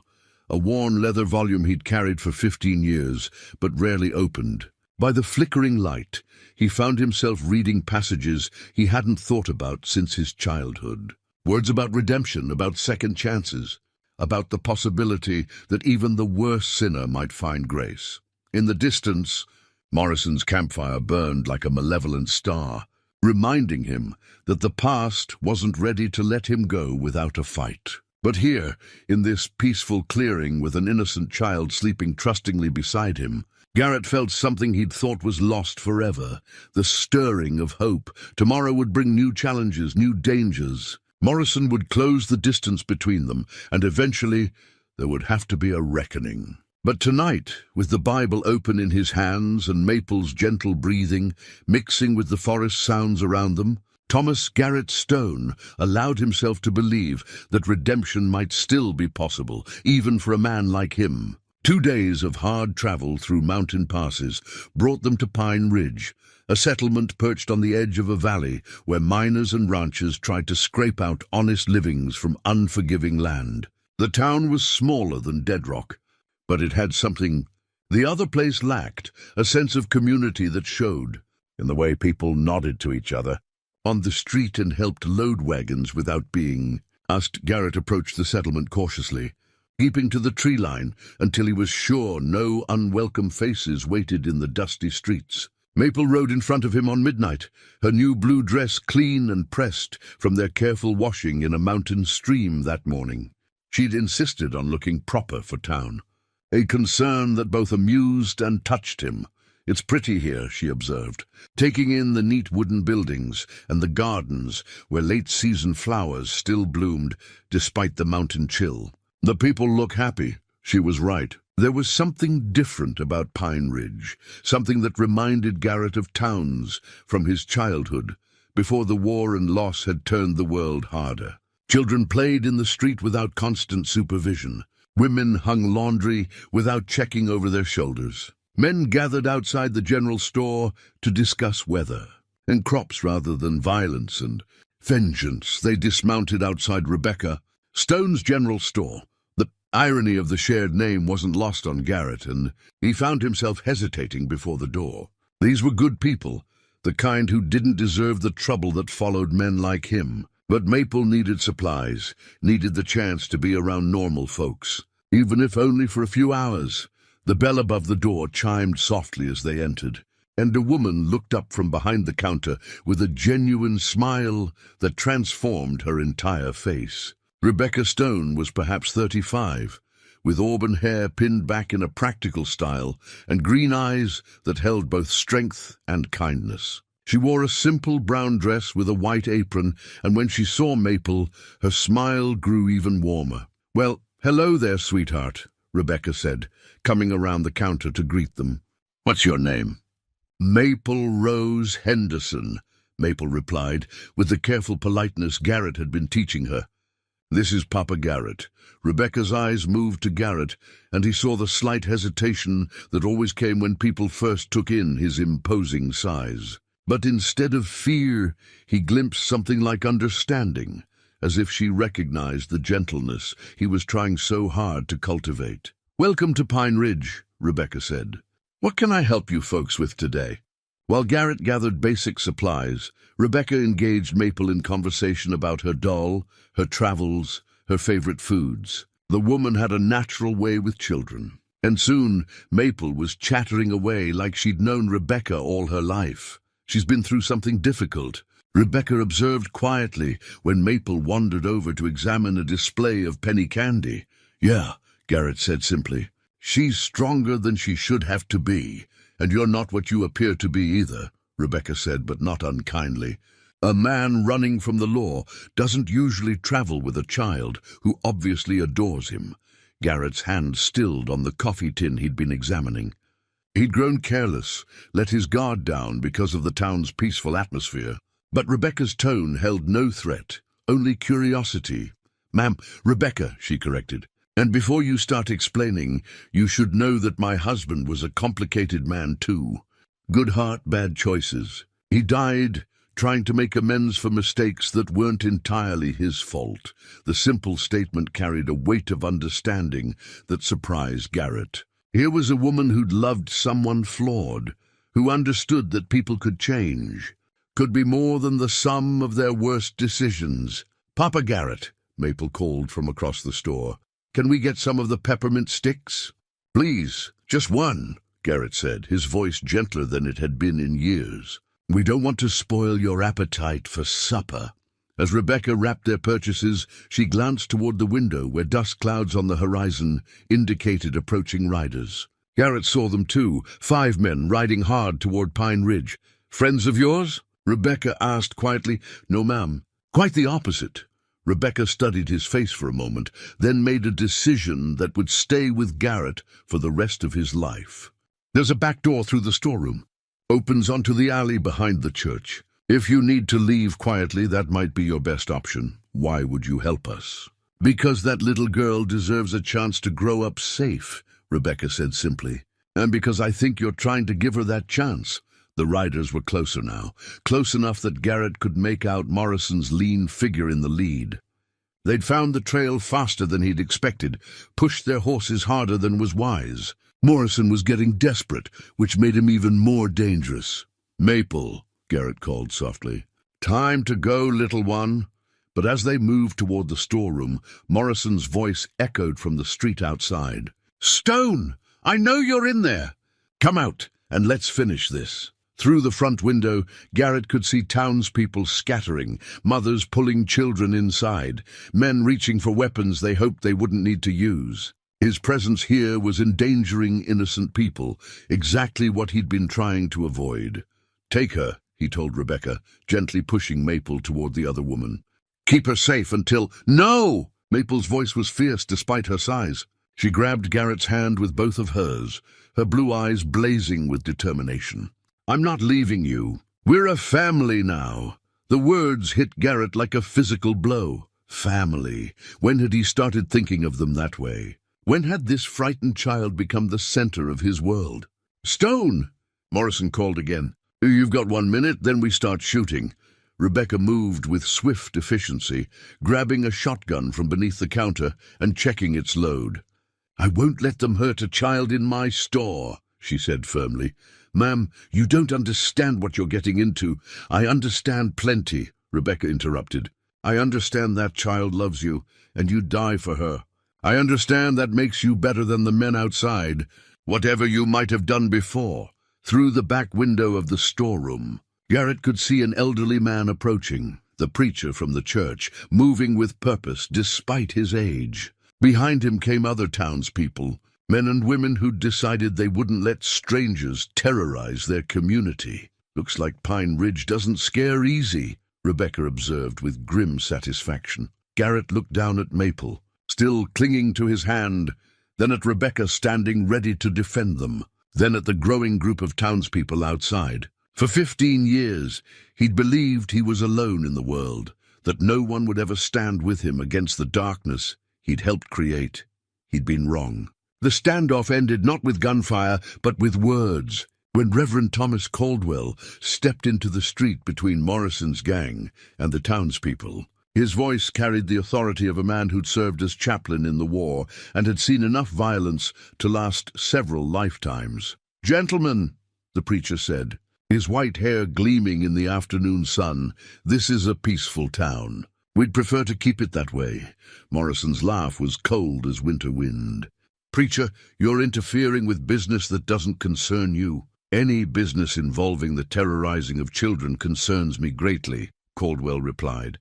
a worn leather volume he'd carried for 15 years, but rarely opened. By the flickering light, he found himself reading passages he hadn't thought about since his childhood. Words about redemption, about second chances, about the possibility that even the worst sinner might find grace. In the distance, Morrison's campfire burned like a malevolent star, reminding him that the past wasn't ready to let him go without a fight. But here, in this peaceful clearing with an innocent child sleeping trustingly beside him, Garrett felt something he'd thought was lost forever, the stirring of hope. Tomorrow would bring new challenges, new dangers. Morrison would close the distance between them, and eventually there would have to be a reckoning. But tonight, with the Bible open in his hands and Maple's gentle breathing, mixing with the forest sounds around them, Thomas Garrett Stone allowed himself to believe that redemption might still be possible, even for a man like him. 2 days of hard travel through mountain passes brought them to Pine Ridge, a settlement perched on the edge of a valley where miners and ranchers tried to scrape out honest livings from unforgiving land. The town was smaller than Dead Rock, but it had something the other place lacked, a sense of community that showed in the way people nodded to each other on the street and helped load wagons without being asked. Garrett approached the settlement cautiously, keeping to the tree line until he was sure no unwelcome faces waited in the dusty streets. Maple rode in front of him on midnight, her new blue dress clean and pressed from their careful washing in a mountain stream that morning. She'd insisted on looking proper for town, a concern that both amused and touched him. "It's pretty here," she observed, taking in the neat wooden buildings and the gardens where late-season flowers still bloomed despite the mountain chill. "The people look happy." She was right. There was something different about Pine Ridge, something that reminded Garrett of towns from his childhood, before the war and loss had turned the world harder. Children played in the street without constant supervision. Women hung laundry without checking over their shoulders. Men gathered outside the general store to discuss weather and crops rather than violence and vengeance. They dismounted outside Rebecca Stone's general store. The irony of the shared name wasn't lost on Garrett, and he found himself hesitating before the door. These were good people, the kind who didn't deserve the trouble that followed men like him. But Maple needed supplies, needed the chance to be around normal folks, even if only for a few hours. The bell above the door chimed softly as they entered, and a woman looked up from behind the counter with a genuine smile that transformed her entire face. Rebecca Stone was perhaps 35, with auburn hair pinned back in a practical style and green eyes that held both strength and kindness. She wore a simple brown dress with a white apron, and when she saw Maple, her smile grew even warmer. "Well, hello there, sweetheart," Rebecca said, coming around the counter to greet them. "What's your name?" "Maple Rose Henderson," Maple replied, with the careful politeness Garrett had been teaching her. "This is Papa Garrett." Rebecca's eyes moved to Garrett, and he saw the slight hesitation that always came when people first took in his imposing size. But instead of fear, he glimpsed something like understanding, as if she recognized the gentleness he was trying so hard to cultivate. "Welcome to Pine Ridge," Rebecca said. "What can I help you folks with today?" While Garrett gathered basic supplies, Rebecca engaged Maple in conversation about her doll, her travels, her favorite foods. The woman had a natural way with children, and soon Maple was chattering away like she'd known Rebecca all her life. "She's been through something difficult," Rebecca observed quietly when Maple wandered over to examine a display of penny candy. "Yeah," Garrett said simply. "She's stronger than she should have to be, and you're not what you appear to be either," Rebecca said, but not unkindly. "A man running from the law doesn't usually travel with a child who obviously adores him." Garrett's hand stilled on the coffee tin he'd been examining. He'd grown careless, let his guard down because of the town's peaceful atmosphere. But Rebecca's tone held no threat, only curiosity. "Ma'am, Rebecca," she corrected. "And before you start explaining, you should know that my husband was a complicated man too. Good heart, bad choices. He died trying to make amends for mistakes that weren't entirely his fault." The simple statement carried a weight of understanding that surprised Garrett. Here was a woman who'd loved someone flawed, who understood that people could change, could be more than the sum of their worst decisions. "Papa Garrett," Maple called from across the store, "can we get some of the peppermint sticks?" "Please, just one," Garrett said, his voice gentler than it had been in years. "We don't want to spoil your appetite for supper." As Rebecca wrapped their purchases, she glanced toward the window where dust clouds on the horizon indicated approaching riders. Garrett saw them too, 5 men riding hard toward Pine Ridge. "Friends of yours?" Rebecca asked quietly. "No, ma'am." "Quite the opposite." Rebecca studied his face for a moment, then made a decision that would stay with Garrett for the rest of his life. "There's a back door through the storeroom. Opens onto the alley behind the church. If you need to leave quietly, that might be your best option. Why would you help us?" "Because that little girl deserves a chance to grow up safe," Rebecca said simply. "And because I think you're trying to give her that chance." The riders were closer now, close enough that Garrett could make out Morrison's lean figure in the lead. They'd found the trail faster than he'd expected, pushed their horses harder than was wise. Morrison was getting desperate, which made him even more dangerous. "Maple," Garrett called softly. "Time to go, little one." But as they moved toward the storeroom, Morrison's voice echoed from the street outside. "Stone! I know you're in there! Come out, and let's finish this." Through the front window, Garrett could see townspeople scattering, mothers pulling children inside, men reaching for weapons they hoped they wouldn't need to use. His presence here was endangering innocent people, exactly what he'd been trying to avoid. "Take her," he told Rebecca, gently pushing Maple toward the other woman. "Keep her safe until—" "No!" Maple's voice was fierce despite her size. She grabbed Garrett's hand with both of hers, her blue eyes blazing with determination. "I'm not leaving you. We're a family now." The words hit Garrett like a physical blow. Family. When had he started thinking of them that way? When had this frightened child become the center of his world? "Stone!" Morrison called again. "You've got 1 minute, then we start shooting." Rebecca moved with swift efficiency, grabbing a shotgun from beneath the counter and checking its load. "I won't let them hurt a child in my store," she said firmly. "Ma'am, you don't understand what you're getting into." "I understand plenty," Rebecca interrupted. "I understand that child loves you, and you'd die for her. I understand that makes you better than the men outside, whatever you might have done before." Through the back window of the storeroom, Garrett could see an elderly man approaching, the preacher from the church, moving with purpose despite his age. Behind him came other townspeople, men and women who'd decided they wouldn't let strangers terrorize their community. "Looks like Pine Ridge doesn't scare easy," Rebecca observed with grim satisfaction. Garrett looked down at Maple, still clinging to his hand, then at Rebecca standing ready to defend them, then at the growing group of townspeople outside. For 15 years, he'd believed he was alone in the world, that no one would ever stand with him against the darkness he'd helped create. He'd been wrong. The standoff ended not with gunfire, but with words, when Reverend Thomas Caldwell stepped into the street between Morrison's gang and the townspeople. His voice carried the authority of a man who'd served as chaplain in the war and had seen enough violence to last several lifetimes. "Gentlemen," the preacher said, his white hair gleaming in the afternoon sun, "this is a peaceful town. We'd prefer to keep it that way." Morrison's laugh was cold as winter wind. "Preacher, you're interfering with business that doesn't concern you." "Any business involving the terrorizing of children concerns me greatly," Caldwell replied,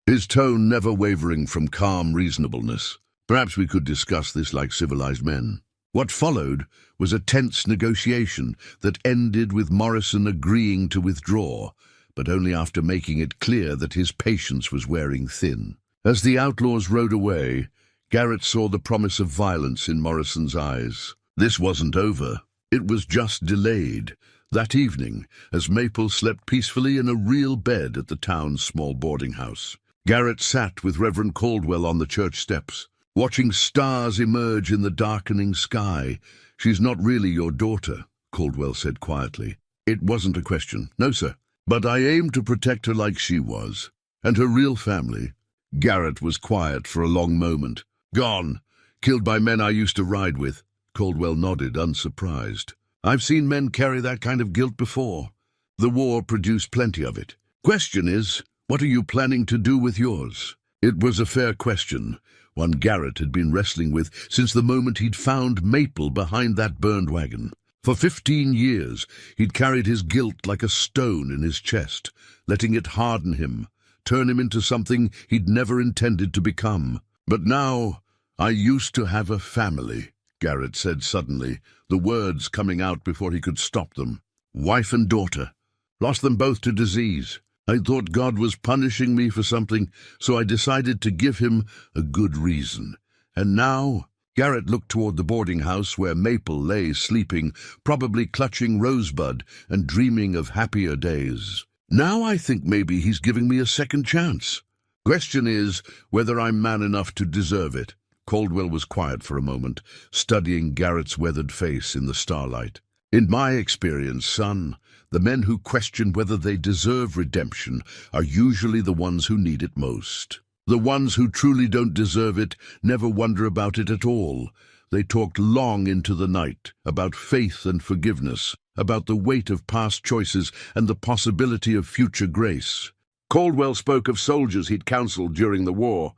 his tone never wavering from calm reasonableness. "Perhaps we could discuss this like civilized men." What followed was a tense negotiation that ended with Morrison agreeing to withdraw, but only after making it clear that his patience was wearing thin. As the outlaws rode away, Garrett saw the promise of violence in Morrison's eyes. This wasn't over. It was just delayed. That evening, as Maple slept peacefully in a real bed at the town's small boarding house, Garrett sat with Reverend Caldwell on the church steps, watching stars emerge in the darkening sky. "She's not really your daughter," Caldwell said quietly. "It wasn't a question. No, sir. But I aim to protect her like she was, and her real family." Garrett was quiet for a long moment. "Gone. Killed by men I used to ride with." Caldwell nodded, unsurprised. "I've seen men carry that kind of guilt before. The war produced plenty of it. Question is, what are you planning to do with yours?" It was a fair question, one Garrett had been wrestling with since the moment he'd found Maple behind that burned wagon. For 15 years, he'd carried his guilt like a stone in his chest, letting it harden him, turn him into something he'd never intended to become. "But now, I used to have a family," Garrett said suddenly, the words coming out before he could stop them. "Wife and daughter. Lost them both to disease. I thought God was punishing me for something, so I decided to give him a good reason. And now—" Garrett looked toward the boarding house where Maple lay sleeping, probably clutching Rosebud and dreaming of happier days. "Now I think maybe he's giving me a second chance. Question is whether I'm man enough to deserve it." Caldwell was quiet for a moment, studying Garrett's weathered face in the starlight. "In my experience, son, the men who question whether they deserve redemption are usually the ones who need it most. The ones who truly don't deserve it never wonder about it at all. They talked long into the night about faith and forgiveness, about the weight of past choices and the possibility of future grace." Caldwell spoke of soldiers he'd counseled during the war,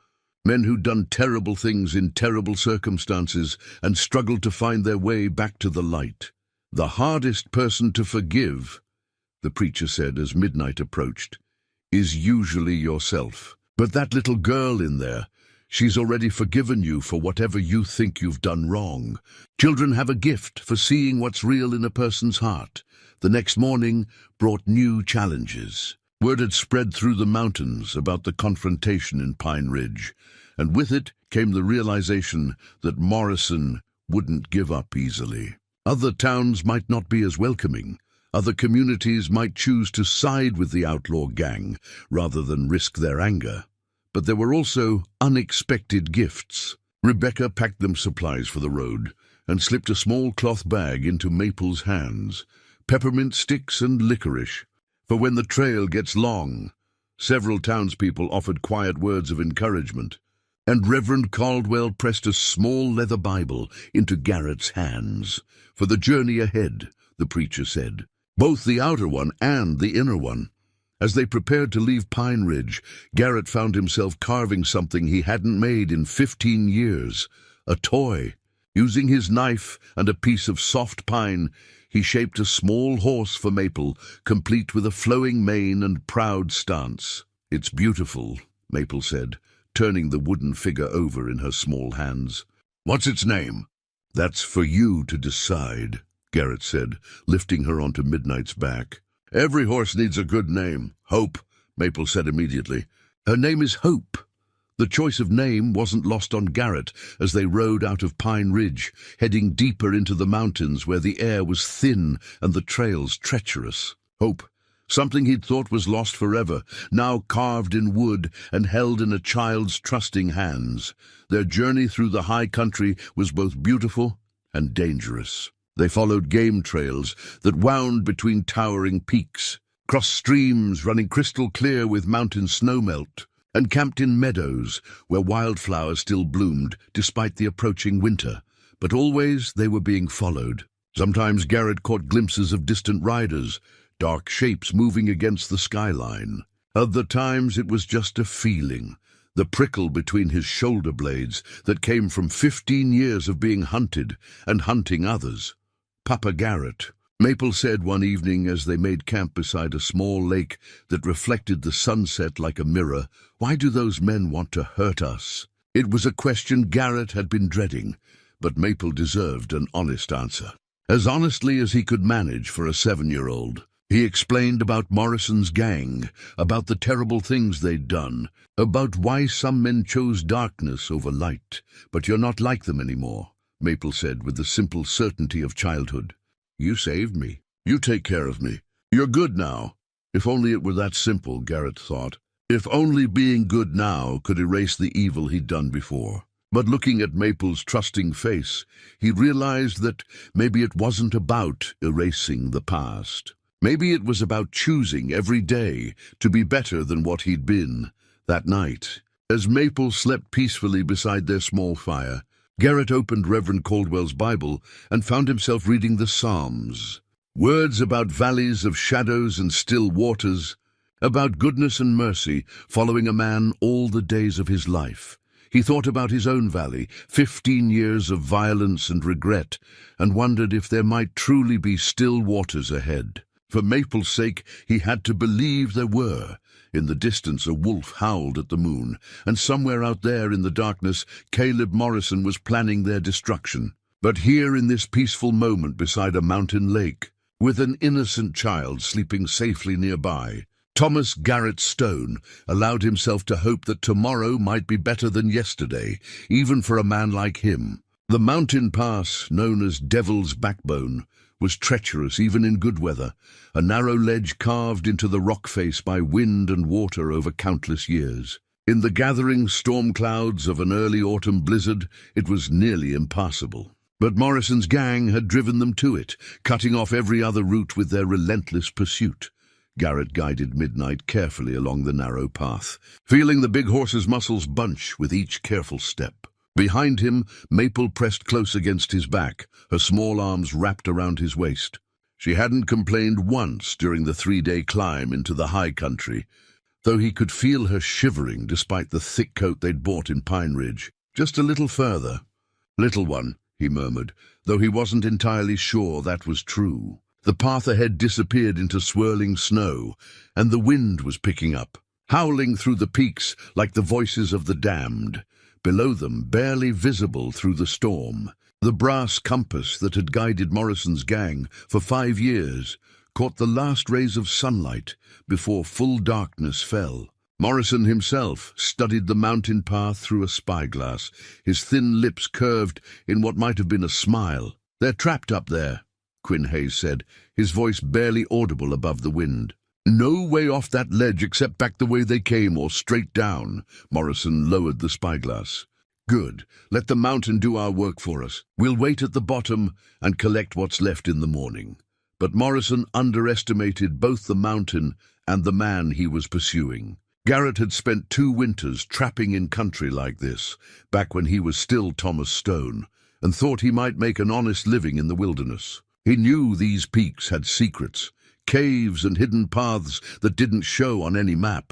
men who'd done terrible things in terrible circumstances and struggled to find their way back to the light. The hardest person to forgive the preacher said as midnight approached, "is usually yourself. But that little girl in there, she's already forgiven you for whatever you think you've done wrong. Children have a gift for seeing what's real in a person's heart." The next morning brought new challenges. Word had spread through the mountains about the confrontation in Pine Ridge, and with it came the realization that Morrison wouldn't give up easily. Other towns might not be as welcoming. Other communities might choose to side with the outlaw gang rather than risk their anger. But there were also unexpected gifts. Rebecca packed them supplies for the road and slipped a small cloth bag into Maple's hands, peppermint sticks and licorice. For when the trail gets long, several townspeople offered quiet words of encouragement, and Reverend Caldwell pressed a small leather Bible into Garrett's hands. For the journey ahead, the preacher said, both the outer one and the inner one. As they prepared to leave Pine Ridge, Garrett found himself carving something he hadn't made in 15 years, a toy. Using his knife and a piece of soft pine, he shaped a small horse for Maple, complete with a flowing mane and proud stance. "It's beautiful," Maple said, turning the wooden figure over in her small hands. "What's its name?" "That's for you to decide," Garrett said, lifting her onto Midnight's back. "Every horse needs a good name. Hope," Maple said immediately. "Her name is Hope." The choice of name wasn't lost on Garrett as they rode out of Pine Ridge, heading deeper into the mountains where the air was thin and the trails treacherous. Hope, something he'd thought was lost forever, now carved in wood and held in a child's trusting hands. Their journey through the high country was both beautiful and dangerous. They followed game trails that wound between towering peaks, crossed streams running crystal clear with mountain snowmelt, and camped in meadows where wildflowers still bloomed despite the approaching winter. But always they were being followed. Sometimes Garrett caught glimpses of distant riders, dark shapes moving against the skyline. Other times it was just a feeling, the prickle between his shoulder blades that came from 15 years of being hunted and hunting others. "Papa Garrett," Maple said one evening as they made camp beside a small lake that reflected the sunset like a mirror, "why do those men want to hurt us?" It was a question Garrett had been dreading, but Maple deserved an honest answer. As honestly as he could manage for a 7-year-old. He explained about Morrison's gang, about the terrible things they'd done, about why some men chose darkness over light. "But you're not like them anymore," Maple said with the simple certainty of childhood. "You saved me. You take care of me. You're good now." If only it were that simple, Garrett thought. If only being good now could erase the evil he'd done before. But looking at Maple's trusting face, he realized that maybe it wasn't about erasing the past. Maybe it was about choosing every day to be better than what he'd been. That night, as Maple slept peacefully beside their small fire, Garrett opened Reverend Caldwell's Bible and found himself reading the Psalms. Words about valleys of shadows and still waters, about goodness and mercy following a man all the days of his life. He thought about his own valley, 15 years of violence and regret, and wondered if there might truly be still waters ahead. For Maple's sake, he had to believe there were. In the distance, a wolf howled at the moon, and somewhere out there in the darkness, Caleb Morrison was planning their destruction. But here in this peaceful moment beside a mountain lake, with an innocent child sleeping safely nearby, Thomas Garrett Stone allowed himself to hope that tomorrow might be better than yesterday, even for a man like him. The mountain pass, known as Devil's Backbone, was treacherous even in good weather, a narrow ledge carved into the rock face by wind and water over countless years. In the gathering storm clouds of an early autumn blizzard, it was nearly impassable. But Morrison's gang had driven them to it, cutting off every other route with their relentless pursuit. Garrett guided Midnight carefully along the narrow path, feeling the big horse's muscles bunch with each careful step. Behind him, Maple pressed close against his back, her small arms wrapped around his waist. She hadn't complained once during the 3-day climb into the high country, though he could feel her shivering despite the thick coat they'd bought in Pine Ridge. "Just a little further." "Little one," he murmured, though he wasn't entirely sure that was true. The path ahead disappeared into swirling snow, and the wind was picking up, howling through the peaks like the voices of the damned. Below them, barely visible through the storm, the brass compass that had guided Morrison's gang for 5 years caught the last rays of sunlight before full darkness fell. Morrison himself studied the mountain path through a spyglass, his thin lips curved in what might have been a smile. "They're trapped up there," Quinn Hayes said, his voice barely audible above the wind. "No way off that ledge except back the way they came or straight down." Morrison lowered the spyglass. "Good. Let the mountain do our work for us. We'll wait at the bottom and collect what's left in the morning." But Morrison underestimated both the mountain and the man he was pursuing. Garrett had spent 2 winters trapping in country like this, back when he was still Thomas Stone, and thought he might make an honest living in the wilderness. He knew these peaks had secrets, caves and hidden paths that didn't show on any map.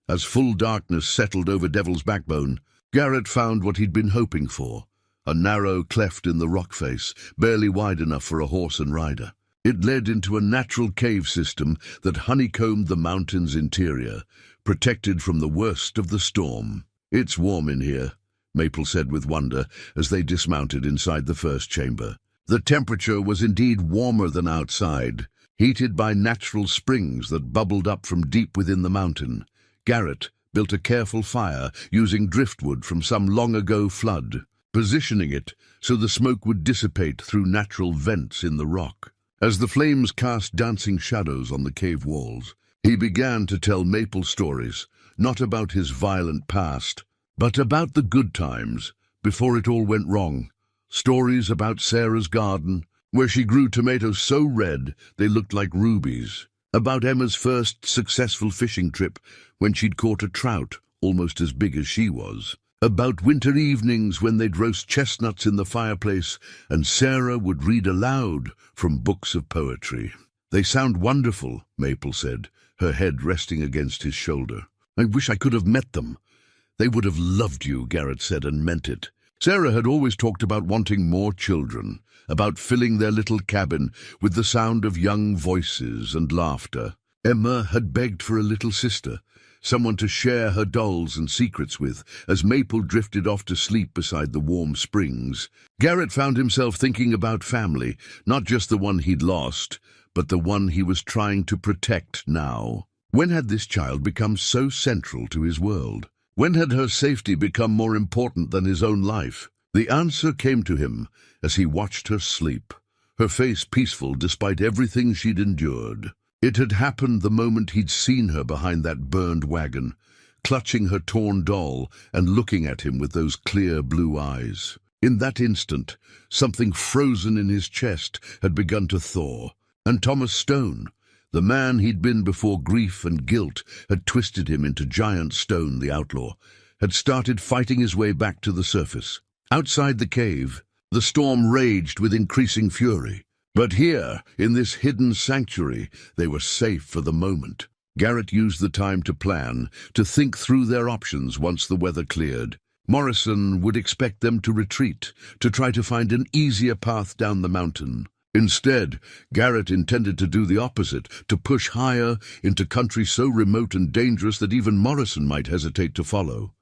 As full darkness settled over Devil's Backbone, Garrett found what he'd been hoping for, a narrow cleft in the rock face, barely wide enough for a horse and rider. It led into a natural cave system that honeycombed the mountain's interior, protected from the worst of the storm. "It's warm in here," Maple said with wonder as they dismounted inside the first chamber. The temperature was indeed warmer than outside, heated by natural springs that bubbled up from deep within the mountain. Garrett built a careful fire using driftwood from some long-ago flood, positioning it so the smoke would dissipate through natural vents in the rock. As the flames cast dancing shadows on the cave walls, he began to tell Maple stories, not about his violent past, but about the good times, before it all went wrong. Stories about Sarah's garden, where she grew tomatoes so red they looked like rubies. About Emma's first successful fishing trip, when she'd caught a trout almost as big as she was. About winter evenings when they'd roast chestnuts in the fireplace and Sarah would read aloud from books of poetry. "They sound wonderful," Maple said, her head resting against his shoulder. "I wish I could have met them." "They would have loved you," Garrett said, and meant it. Sarah had always talked about wanting more children, about filling their little cabin with the sound of young voices and laughter. Emma had begged for a little sister, someone to share her dolls and secrets with, as Maple drifted off to sleep beside the warm springs. Garrett found himself thinking about family, not just the one he'd lost, but the one he was trying to protect now. When had this child become so central to his world? When had her safety become more important than his own life? The answer came to him as he watched her sleep, her face peaceful despite everything she'd endured. It had happened the moment he'd seen her behind that burned wagon, clutching her torn doll and looking at him with those clear blue eyes. In that instant, something frozen in his chest had begun to thaw, and Thomas Stone, the man he'd been before grief and guilt had twisted him into Giant Stone the outlaw, had started fighting his way back to the surface. Outside the cave, the storm raged with increasing fury. But here, in this hidden sanctuary, they were safe for the moment. Garrett used the time to plan, to think through their options once the weather cleared. Morrison would expect them to retreat, to try to find an easier path down the mountain. Instead, Garrett intended to do the opposite, to push higher into country so remote and dangerous that even Morrison might hesitate to follow.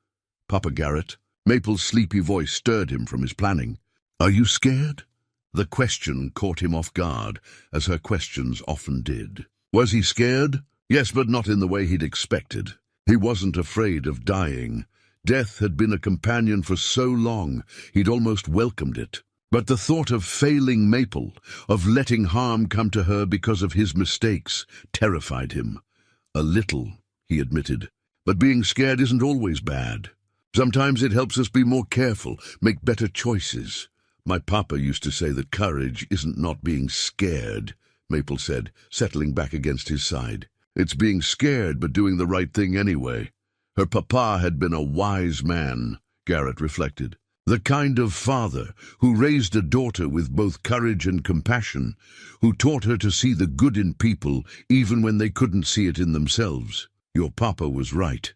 "Papa Garrett," Maple's sleepy voice stirred him from his planning. "Are you scared?" The question caught him off guard, as her questions often did. Was he scared? Yes, but not in the way he'd expected. He wasn't afraid of dying. Death had been a companion for so long, he'd almost welcomed it. But the thought of failing Maple, of letting harm come to her because of his mistakes, terrified him. "A little," he admitted. "But being scared isn't always bad. Sometimes it helps us be more careful, make better choices." "My papa used to say that courage isn't not being scared," Maple said, settling back against his side. "It's being scared but doing the right thing anyway." Her papa had been a wise man, Garrett reflected. The kind of father who raised a daughter with both courage and compassion, who taught her to see the good in people even when they couldn't see it in themselves. "Your papa was right,"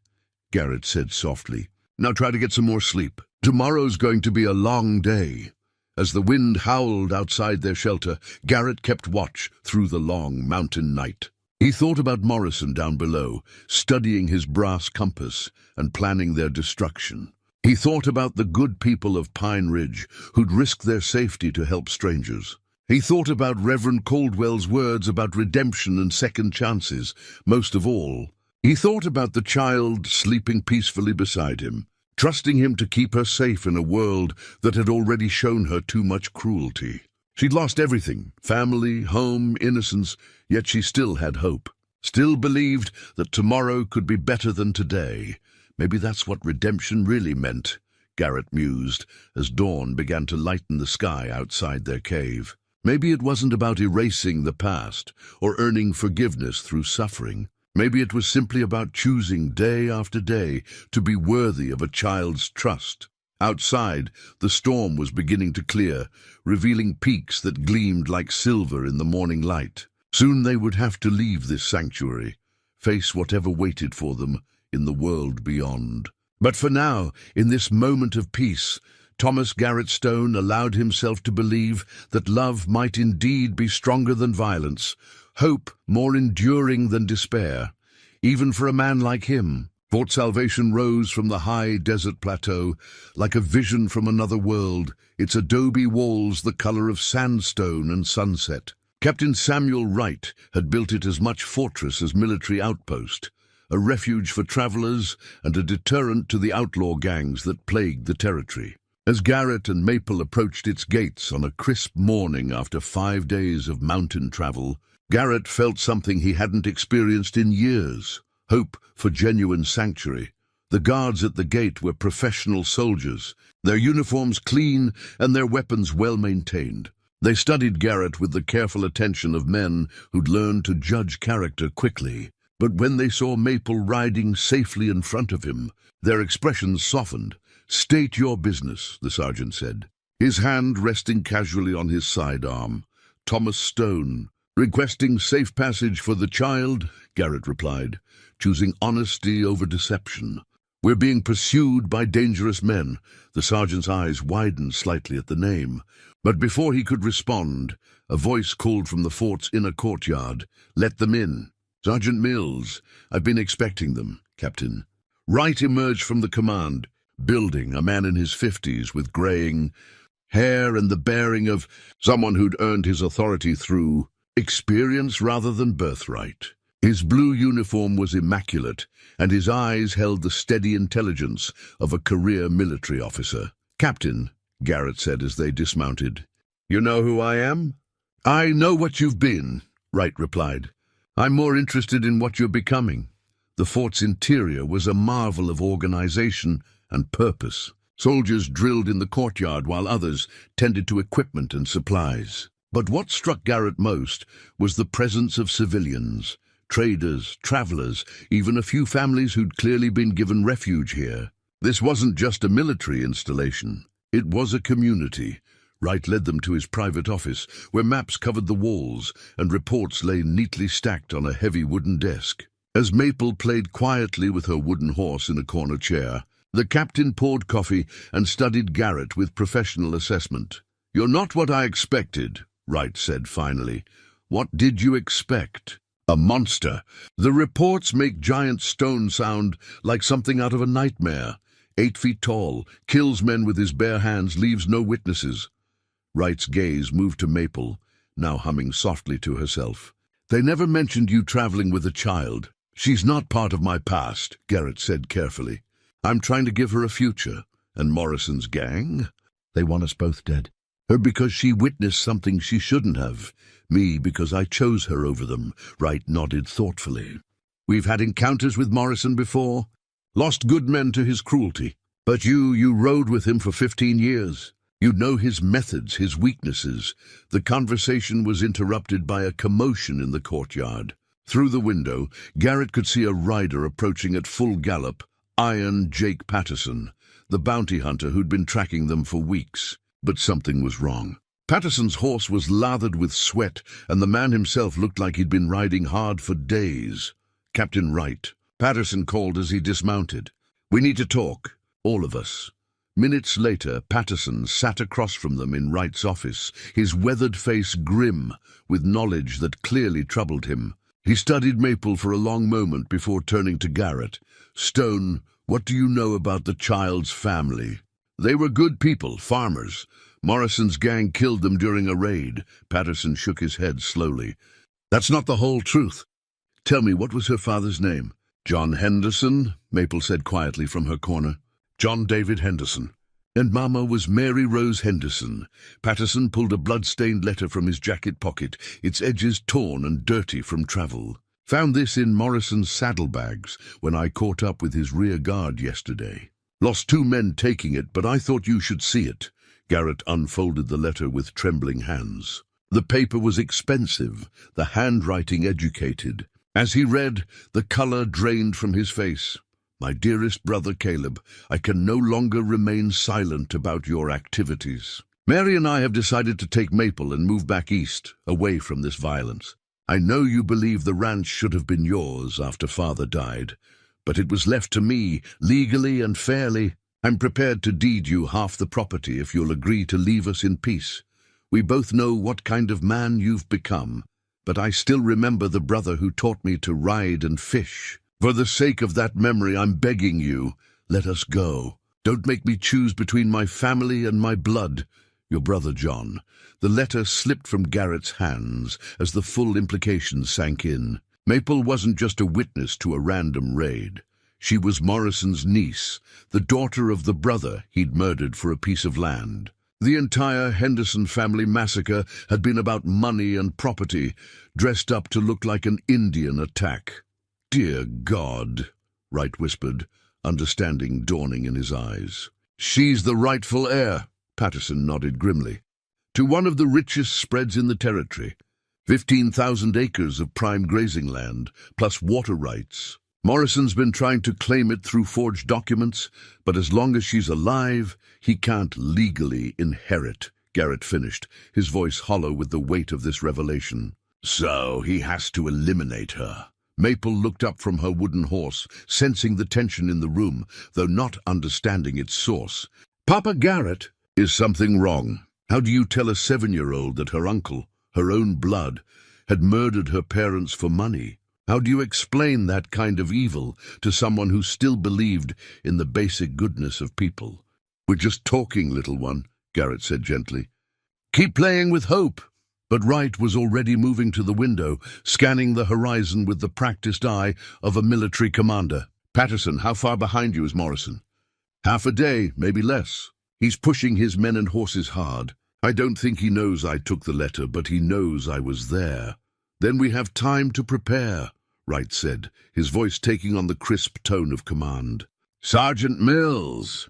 Garrett said softly. "Now try to get some more sleep. Tomorrow's going to be a long day." As the wind howled outside their shelter, Garrett kept watch through the long mountain night. He thought about Morrison down below, studying his brass compass and planning their destruction. He thought about the good people of Pine Ridge who'd risk their safety to help strangers. He thought about Reverend Caldwell's words about redemption and second chances. Most of all, he thought about the child sleeping peacefully beside him, trusting him to keep her safe in a world that had already shown her too much cruelty. She'd lost everything, family, home, innocence, yet she still had hope, still believed that tomorrow could be better than today. Maybe that's what redemption really meant, Garrett mused, as dawn began to lighten the sky outside their cave. Maybe it wasn't about erasing the past or earning forgiveness through suffering. Maybe it was simply about choosing day after day to be worthy of a child's trust. Outside, the storm was beginning to clear, revealing peaks that gleamed like silver in the morning light. Soon they would have to leave this sanctuary, face whatever waited for them in the world beyond. But for now, in this moment of peace, Thomas Garrett Stone allowed himself to believe that love might indeed be stronger than violence, hope more enduring than despair. Even for a man like him, Fort Salvation rose from the high desert plateau like a vision from another world, its adobe walls the color of sandstone and sunset. Captain Samuel Wright had built it as much fortress as military outpost, a refuge for travelers and a deterrent to the outlaw gangs that plagued the territory. As Garrett and Maple approached its gates on a crisp morning after 5 days of mountain travel, Garrett felt something he hadn't experienced in years: hope for genuine sanctuary. The guards at the gate were professional soldiers, their uniforms clean and their weapons well maintained. They studied Garrett with the careful attention of men who'd learned to judge character quickly. But when they saw Maple riding safely in front of him, their expressions softened. "State your business," the sergeant said, his hand resting casually on his sidearm. "Thomas Stone, requesting safe passage for the child," Garrett replied, choosing honesty over deception. "We're being pursued by dangerous men." The sergeant's eyes widened slightly at the name. But before he could respond, a voice called from the fort's inner courtyard, "Let them in." "Sergeant Mills, I've been expecting them, Captain." Wright emerged from the command building, a man in his 50s with graying hair and the bearing of someone who'd earned his authority through experience rather than birthright. His blue uniform was immaculate, and his eyes held the steady intelligence of a career military officer. "Captain," Garrett said as they dismounted, "you know who I am?" "I know what you've been," Wright replied. "I'm more interested in what you're becoming." The fort's interior was a marvel of organization and purpose. Soldiers drilled in the courtyard while others tended to equipment and supplies. But what struck Garrett most was the presence of civilians, traders, travelers, even a few families who'd clearly been given refuge here. This wasn't just a military installation. It was a community. Wright led them to his private office, where maps covered the walls and reports lay neatly stacked on a heavy wooden desk. As Maple played quietly with her wooden horse in a corner chair, the captain poured coffee and studied Garrett with professional assessment. "You're not what I expected," Wright said finally. "What did you expect?" "A monster. The reports make Giant Stone sound like something out of a nightmare. 8 feet tall, kills men with his bare hands, leaves no witnesses." Wright's gaze moved to Maple, now humming softly to herself. "They never mentioned you traveling with a child." "She's not part of my past," Garrett said carefully. "I'm trying to give her a future. And Morrison's gang? They want us both dead. Her because she witnessed something she shouldn't have. Me because I chose her over them." Wright nodded thoughtfully. "We've had encounters with Morrison before. Lost good men to his cruelty. But you rode with him for 15 years. You know his methods, his weaknesses." The conversation was interrupted by a commotion in the courtyard. Through the window, Garrett could see a rider approaching at full gallop, Iron Jake Patterson, the bounty hunter who'd been tracking them for weeks. But something was wrong. Patterson's horse was lathered with sweat, and the man himself looked like he'd been riding hard for days. "Captain Wright," Patterson called as he dismounted. "We need to talk, all of us." Minutes later, Patterson sat across from them in Wright's office, his weathered face grim with knowledge that clearly troubled him. He studied Maple for a long moment before turning to Garrett. "Stone, what do you know about the child's family?" "They were good people, farmers. Morrison's gang killed them during a raid." Patterson shook his head slowly. "That's not the whole truth. Tell me, what was her father's name?" "John Henderson," Maple said quietly from her corner. "John David Henderson. And Mama was Mary Rose Henderson." Patterson pulled a blood-stained letter from his jacket pocket, its edges torn and dirty from travel. "Found this in Morrison's saddlebags when I caught up with his rear guard yesterday. Lost 2 men taking it, but I thought you should see it." Garrett unfolded the letter with trembling hands. The paper was expensive, the handwriting educated. As he read, the color drained from his face. "My dearest brother Caleb, I can no longer remain silent about your activities. Mary and I have decided to take Maple and move back east, away from this violence. I know you believe the ranch should have been yours after Father died, but it was left to me, legally and fairly. I'm prepared to deed you half the property if you'll agree to leave us in peace. We both know what kind of man you've become, but I still remember the brother who taught me to ride and fish. For the sake of that memory, I'm begging you, let us go. Don't make me choose between my family and my blood. Your brother John." The letter slipped from Garrett's hands as the full implications sank in. Maple wasn't just a witness to a random raid. She was Morrison's niece, the daughter of the brother he'd murdered for a piece of land. The entire Henderson family massacre had been about money and property, dressed up to look like an Indian attack. "Dear God," Wright whispered, understanding dawning in his eyes. "She's the rightful heir," Patterson nodded grimly, "to one of the richest spreads in the territory. 15,000 acres of prime grazing land, plus water rights. Morrison's been trying to claim it through forged documents, but as long as she's alive, he can't legally inherit," Garrett finished, his voice hollow with the weight of this revelation. "So he has to eliminate her." Maple looked up from her wooden horse, sensing the tension in the room, though not understanding its source. "Papa Garrett, is something wrong? How do you tell a 7-year-old that her uncle, her own blood, had murdered her parents for money? How do you explain that kind of evil to someone who still believed in the basic goodness of people?" "We're just talking, little one," Garrett said gently. "Keep playing with hope." But Wright was already moving to the window, scanning the horizon with the practiced eye of a military commander. "Patterson, how far behind you is Morrison?" "Half a day, maybe less. He's pushing his men and horses hard. I don't think he knows I took the letter, but he knows I was there." "Then we have time to prepare," Wright said, his voice taking on the crisp tone of command. "Sergeant Mills."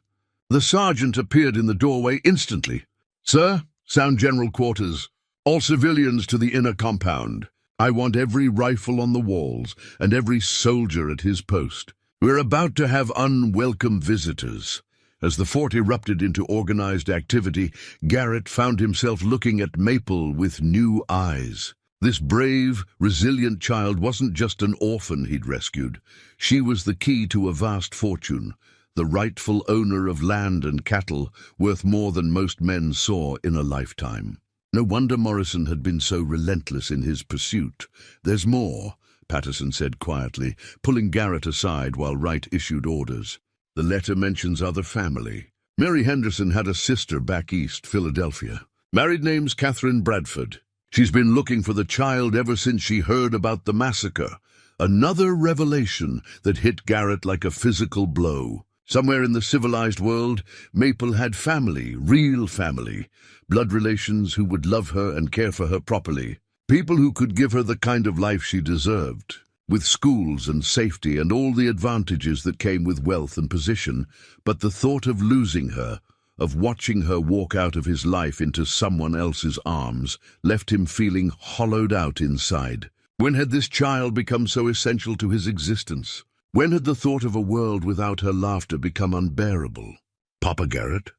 The sergeant appeared in the doorway instantly. "Sir, sound general quarters. All civilians to the inner compound. I want every rifle on the walls and every soldier at his post. We're about to have unwelcome visitors." As the fort erupted into organized activity, Garrett found himself looking at Maple with new eyes. This brave, resilient child wasn't just an orphan he'd rescued. She was the key to a vast fortune, the rightful owner of land and cattle worth more than most men saw in a lifetime. No wonder Morrison had been so relentless in his pursuit. "There's more," Patterson said quietly, pulling Garrett aside while Wright issued orders. "The letter mentions other family. Mary Henderson had a sister back east, Philadelphia. Married name's Catherine Bradford. She's been looking for the child ever since she heard about the massacre." Another revelation that hit Garrett like a physical blow. Somewhere in the civilized world, Maple had family, real family, blood relations who would love her and care for her properly, people who could give her the kind of life she deserved, with schools and safety and all the advantages that came with wealth and position. But the thought of losing her, of watching her walk out of his life into someone else's arms, left him feeling hollowed out inside. When had this child become so essential to his existence? When had the thought of a world without her laughter become unbearable? "Papa Garrett?"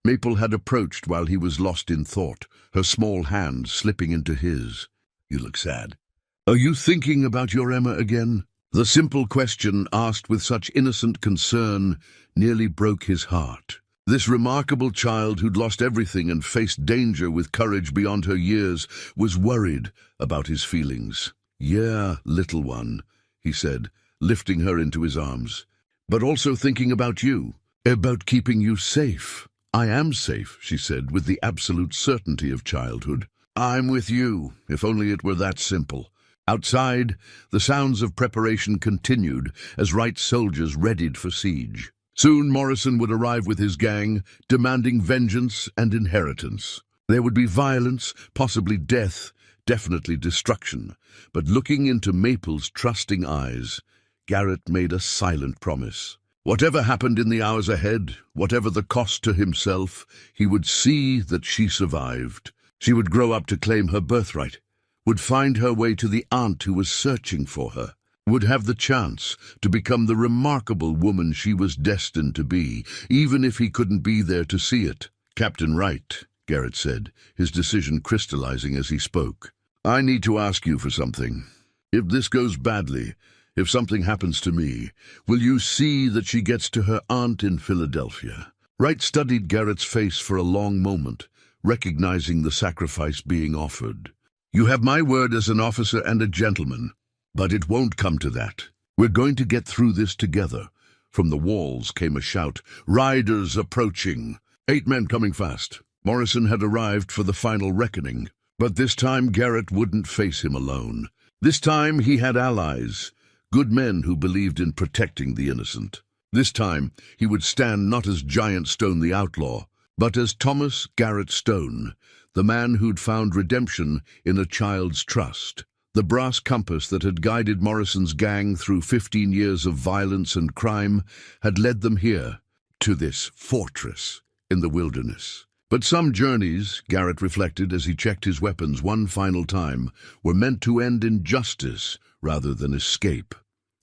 Maple had approached while he was lost in thought, her small hand slipping into his. "You look sad. Are you thinking about your Emma again?" The simple question, asked with such innocent concern, nearly broke his heart. This remarkable child who'd lost everything and faced danger with courage beyond her years was worried about his feelings. "Yeah, little one," he said, lifting her into his arms. "But also thinking about you, about keeping you safe." "I am safe," she said, with the absolute certainty of childhood. "I'm with you, if only it were that simple." Outside, the sounds of preparation continued as Wright's soldiers readied for siege. Soon Morrison would arrive with his gang, demanding vengeance and inheritance. There would be violence, possibly death, definitely destruction. But looking into Maple's trusting eyes, Garrett made a silent promise. Whatever happened in the hours ahead, whatever the cost to himself, he would see that she survived. She would grow up to claim her birthright, would find her way to the aunt who was searching for her, would have the chance to become the remarkable woman she was destined to be, even if he couldn't be there to see it. "Captain Wright," Garrett said, his decision crystallizing as he spoke, "I need to ask you for something. If this goes badly, if something happens to me, will you see that she gets to her aunt in Philadelphia?" Wright studied Garrett's face for a long moment, recognizing the sacrifice being offered. "You have my word as an officer and a gentleman. But it won't come to that. We're going to get through this together." From the walls came a shout, "Riders approaching!" 8 men coming fast. Morrison had arrived for the final reckoning. But this time Garrett wouldn't face him alone. This time he had allies, good men who believed in protecting the innocent. This time he would stand not as Giant Stone the outlaw, but as Thomas Garrett Stone, the man who'd found redemption in a child's trust. The brass compass that had guided Morrison's gang through 15 years of violence and crime had led them here, to this fortress in the wilderness. But some journeys, Garrett reflected as he checked his weapons one final time, were meant to end in justice rather than escape,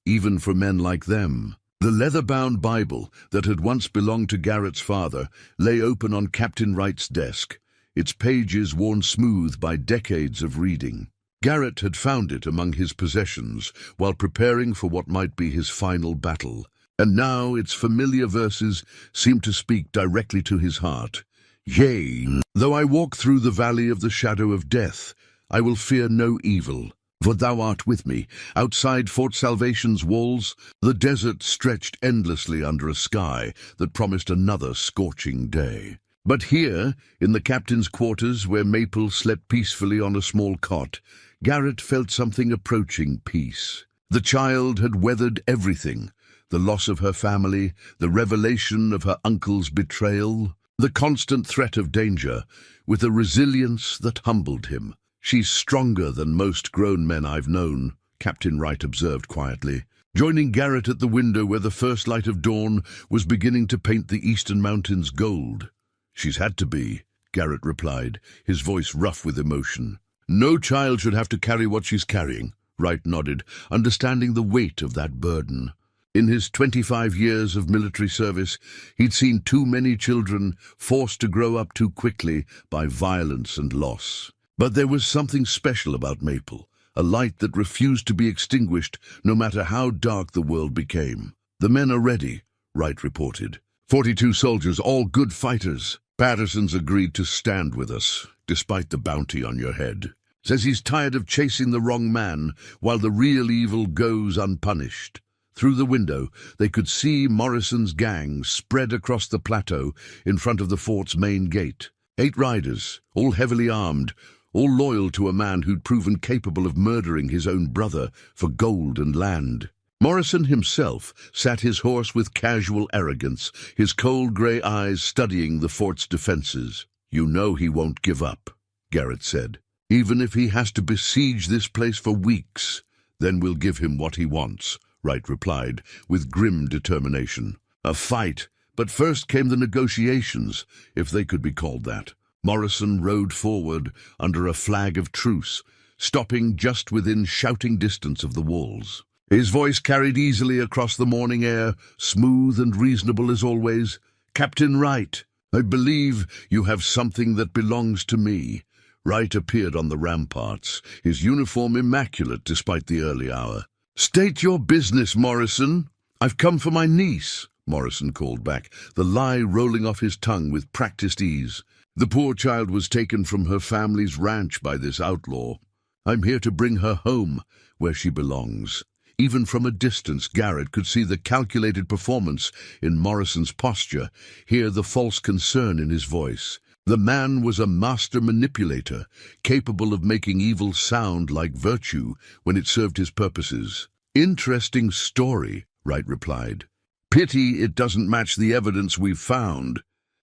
even for men like them. The leather-bound Bible that had once belonged to Garrett's father lay open on Captain Wright's desk, its pages worn smooth by decades of reading. Garrett had found it among his possessions while preparing for what might be his final battle, and now its familiar verses seemed to speak directly to his heart. "Yea, though I walk through the valley of the shadow of death, I will fear no evil, for thou art with me." Outside Fort Salvation's walls, the desert stretched endlessly under a sky that promised another scorching day. But here, in the captain's quarters where Maple slept peacefully on a small cot, Garrett felt something approaching peace. The child had weathered everything, the loss of her family, the revelation of her uncle's betrayal, the constant threat of danger, with a resilience that humbled him. "She's stronger than most grown men I've known," Captain Wright observed quietly, joining Garrett at the window where the first light of dawn was beginning to paint the eastern mountains gold. "She's had to be," Garrett replied, his voice rough with emotion. "No child should have to carry what she's carrying," Wright nodded, understanding the weight of that burden. In his 25 years of military service, he'd seen too many children forced to grow up too quickly by violence and loss. But there was something special about Maple, a light that refused to be extinguished no matter how dark the world became. "The men are ready," Wright reported. 42 soldiers, all good fighters. Patterson's agreed to stand with us, despite the bounty on your head. Says he's tired of chasing the wrong man while the real evil goes unpunished." Through the window, they could see Morrison's gang spread across the plateau in front of the fort's main gate. 8 riders, all heavily armed, all loyal to a man who'd proven capable of murdering his own brother for gold and land. Morrison himself sat his horse with casual arrogance, his cold grey eyes studying the fort's defenses. "You know he won't give up," Garrett said. "Even if he has to besiege this place for weeks, then we'll give him what he wants," Wright replied, with grim determination. A fight, but first came the negotiations, if they could be called that. Morrison rode forward under a flag of truce, stopping just within shouting distance of the walls. His voice carried easily across the morning air, smooth and reasonable as always. "Captain Wright, I believe you have something that belongs to me." Wright appeared on the ramparts, his uniform immaculate despite the early hour. "State your business, Morrison." "I've come for my niece." Morrison called back, the lie rolling off his tongue with practiced ease. The poor child was taken from her family's ranch by this outlaw. I'm here to bring her home, where she belongs. Even from a distance, Garrett could see the calculated performance in Morrison's posture, hear the false concern in his voice. The man was a master manipulator, capable of making evil sound like virtue when it served his purposes. Interesting story, Wright replied. Pity it doesn't match the evidence we've found.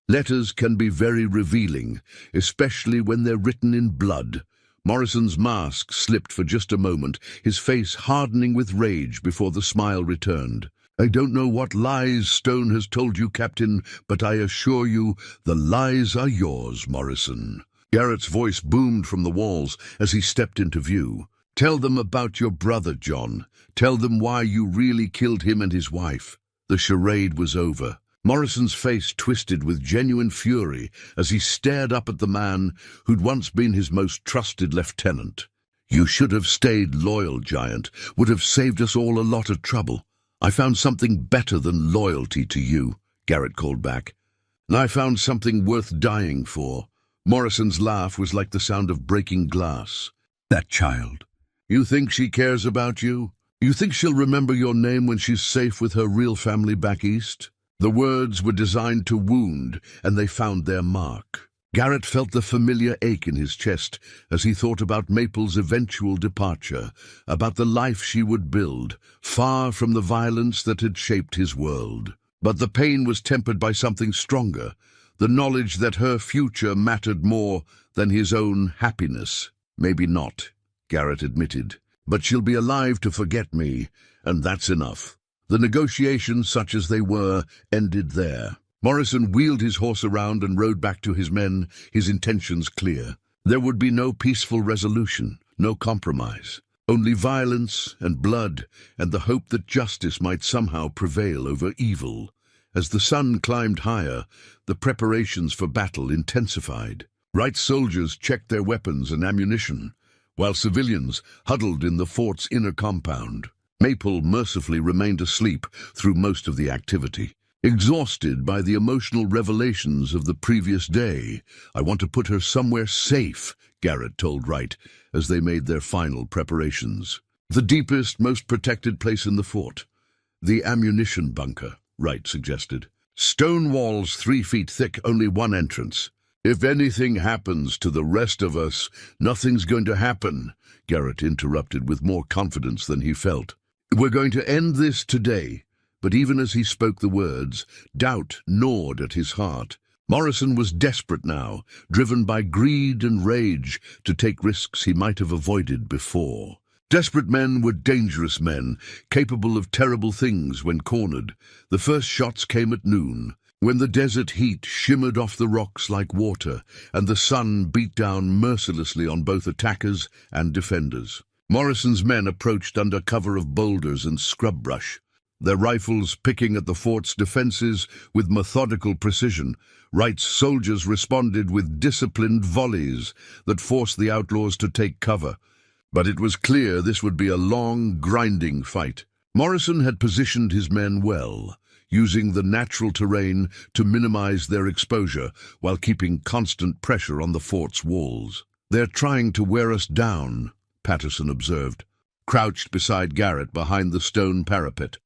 Letters can be very revealing, especially when they're written in blood. Morrison's mask slipped for just a moment, his face hardening with rage before the smile returned. I don't know what lies Stone has told you, Captain, but I assure you the lies are yours, Morrison. Garrett's voice boomed from the walls as he stepped into view. Tell them about your brother, John. Tell them why you really killed him and his wife. The charade was over. Morrison's face twisted with genuine fury as he stared up at the man who'd once been his most trusted lieutenant. You should have stayed loyal, Giant. Would have saved us all a lot of trouble. I found something better than loyalty to you, Garrett called back. And I found something worth dying for. Morrison's laugh was like the sound of breaking glass. That child. You think she cares about you? You think she'll remember your name when she's safe with her real family back east? The words were designed to wound, and they found their mark. Garrett felt the familiar ache in his chest as he thought about Maple's eventual departure, about the life she would build, far from the violence that had shaped his world. But the pain was tempered by something stronger, the knowledge that her future mattered more than his own happiness. Maybe not, Garrett admitted, but she'll be alive to forget me, and that's enough. The negotiations, such as they were, ended there. Morrison wheeled his horse around and rode back to his men, his intentions clear. There would be no peaceful resolution, no compromise. Only violence and blood, and the hope that justice might somehow prevail over evil. As the sun climbed higher, the preparations for battle intensified. Wright's soldiers checked their weapons and ammunition, while civilians huddled in the fort's inner compound. Maple mercifully remained asleep through most of the activity. Exhausted by the emotional revelations of the previous day, I want to put her somewhere safe, Garrett told Wright as they made their final preparations. The deepest, most protected place in the fort. The ammunition bunker, Wright suggested. Stone walls 3 feet thick, only one entrance. If anything happens to the rest of us, nothing's going to happen, Garrett interrupted with more confidence than he felt. We're going to end this today. But even as he spoke the words, doubt gnawed at his heart. Morrison was desperate now, driven by greed and rage to take risks he might have avoided before. Desperate men were dangerous men, capable of terrible things when cornered. The first shots came at noon, when the desert heat shimmered off the rocks like water, and the sun beat down mercilessly on both attackers and defenders. Morrison's men approached under cover of boulders and scrub brush, their rifles picking at the fort's defenses with methodical precision. Wright's soldiers responded with disciplined volleys that forced the outlaws to take cover. But it was clear this would be a long, grinding fight. Morrison had positioned his men well, using the natural terrain to minimize their exposure while keeping constant pressure on the fort's walls. They're trying to wear us down, Patterson observed, crouched beside Garrett behind the stone parapet.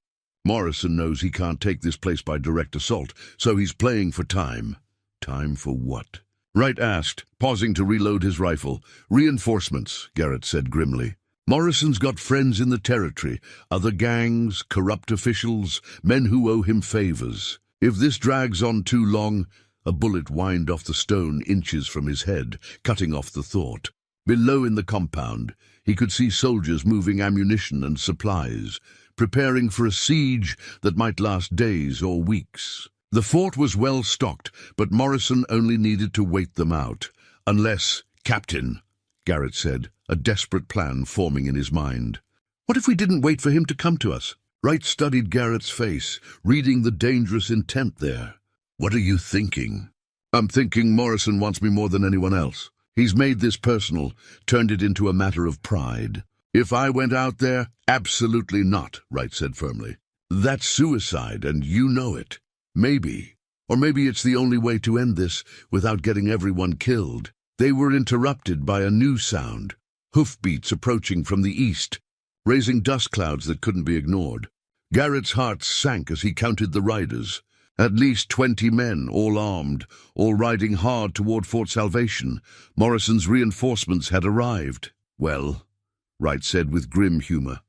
Morrison knows he can't take this place by direct assault, so he's playing for time. Time for what? Wright asked, pausing to reload his rifle. Reinforcements, Garrett said grimly. Morrison's got friends in the territory, other gangs, corrupt officials, men who owe him favors. If this drags on too long, a bullet whined off the stone inches from his head, cutting off the thought. Below in the compound, he could see soldiers moving ammunition and supplies, preparing for a siege that might last days or weeks. The fort was well stocked, but Morrison only needed to wait them out. Unless, Captain, Garrett said, a desperate plan forming in his mind. What if we didn't wait for him to come to us? Wright studied Garrett's face, reading the dangerous intent there. What are you thinking? I'm thinking Morrison wants me more than anyone else. He's made this personal, turned it into a matter of pride. If I went out there, absolutely not, Wright said firmly. That's suicide, and you know it. Maybe. Or maybe it's the only way to end this without getting everyone killed. They were interrupted by a new sound. Hoofbeats approaching from the east, raising dust clouds that couldn't be ignored. Garrett's heart sank as he counted the riders. At least 20 men, all armed, all riding hard toward Fort Salvation. Morrison's reinforcements had arrived. Well, Wright said with grim humor,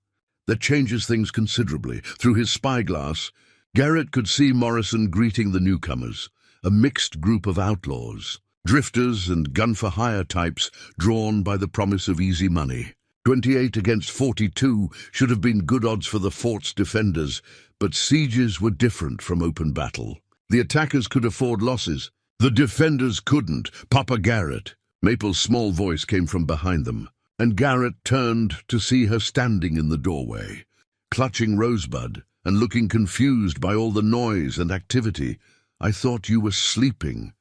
that changes things considerably. Through his spyglass, Garrett could see Morrison greeting the newcomers, a mixed group of outlaws, drifters and gun-for-hire types drawn by the promise of easy money. 28 against 42 should have been good odds for the fort's defenders, but sieges were different from open battle. The attackers could afford losses. The defenders couldn't. Papa Garrett. Maple's small voice came from behind them, and Garrett turned to see her standing in the doorway, clutching Rosebud and looking confused by all the noise and activity. "I thought you were sleeping."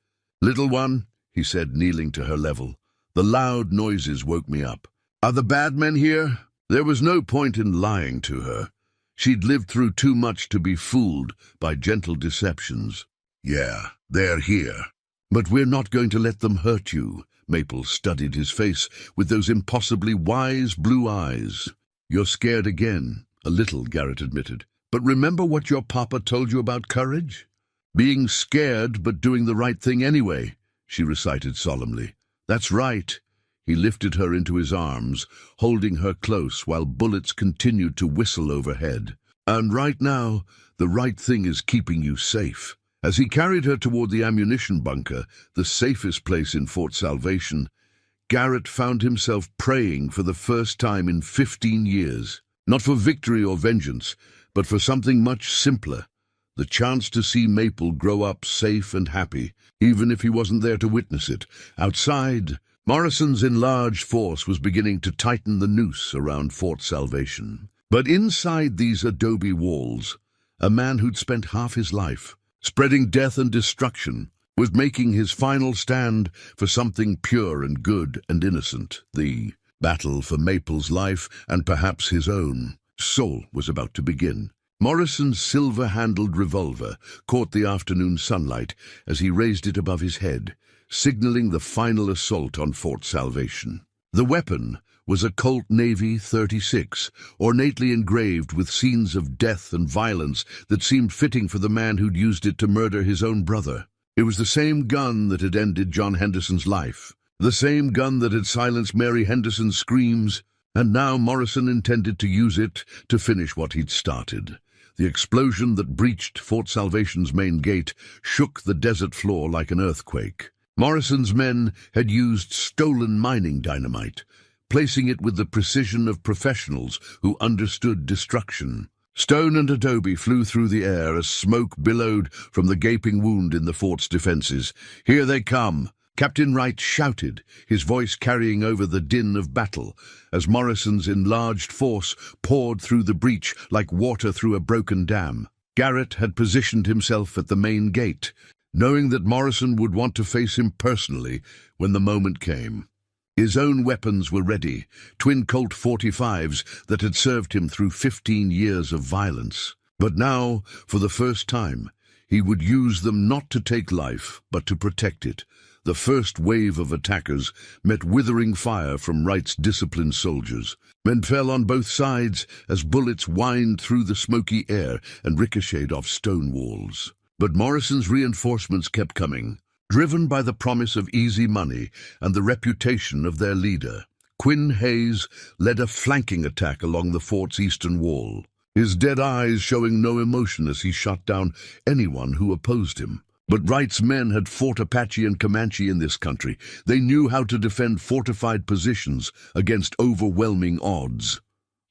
"Little one," he said, kneeling to her level, "the loud noises woke me up. Are the bad men here?" There was no point in lying to her. She'd lived through too much to be fooled by gentle deceptions. "Yeah, they're here. But we're not going to let them hurt you." Maple studied his face with those impossibly wise blue eyes. "You're scared again." "A little," Garrett admitted. "But remember what your papa told you about courage? Being scared but doing the right thing anyway," she recited solemnly. "That's right." He lifted her into his arms, holding her close while bullets continued to whistle overhead. "And right now, the right thing is keeping you safe." As he carried her toward the ammunition bunker, the safest place in Fort Salvation, Garrett found himself praying for the first time in 15 years. Not for victory or vengeance, but for something much simpler. The chance to see Maple grow up safe and happy, even if he wasn't there to witness it. Outside, Morrison's enlarged force was beginning to tighten the noose around Fort Salvation. But inside these adobe walls, a man who'd spent half his life spreading death and destruction was making his final stand for something pure and good and innocent. The battle for Maple's life and perhaps his own soul was about to begin. Morrison's silver-handled revolver caught the afternoon sunlight as he raised it above his head, signaling the final assault on Fort Salvation. The weapon was a Colt Navy .36, ornately engraved with scenes of death and violence that seemed fitting for the man who'd used it to murder his own brother. It was the same gun that had ended John Henderson's life, the same gun that had silenced Mary Henderson's screams, and now Morrison intended to use it to finish what he'd started. The explosion that breached Fort Salvation's main gate shook the desert floor like an earthquake. Morrison's men had used stolen mining dynamite, placing it with the precision of professionals who understood destruction. Stone and adobe flew through the air as smoke billowed from the gaping wound in the fort's defenses. "Here they come!" Captain Wright shouted, his voice carrying over the din of battle, as Morrison's enlarged force poured through the breach like water through a broken dam. Garrett had positioned himself at the main gate, knowing that Morrison would want to face him personally when the moment came. His own weapons were ready, twin Colt .45s that had served him through 15 years of violence. But now, for the first time, he would use them not to take life, but to protect it. The first wave of attackers met withering fire from Wright's disciplined soldiers. Men fell on both sides as bullets whined through the smoky air and ricocheted off stone walls. But Morrison's reinforcements kept coming, driven by the promise of easy money and the reputation of their leader. Quinn Hayes led a flanking attack along the fort's eastern wall, his dead eyes showing no emotion as he shot down anyone who opposed him. But Wright's men had fought Apache and Comanche in this country. They knew how to defend fortified positions against overwhelming odds.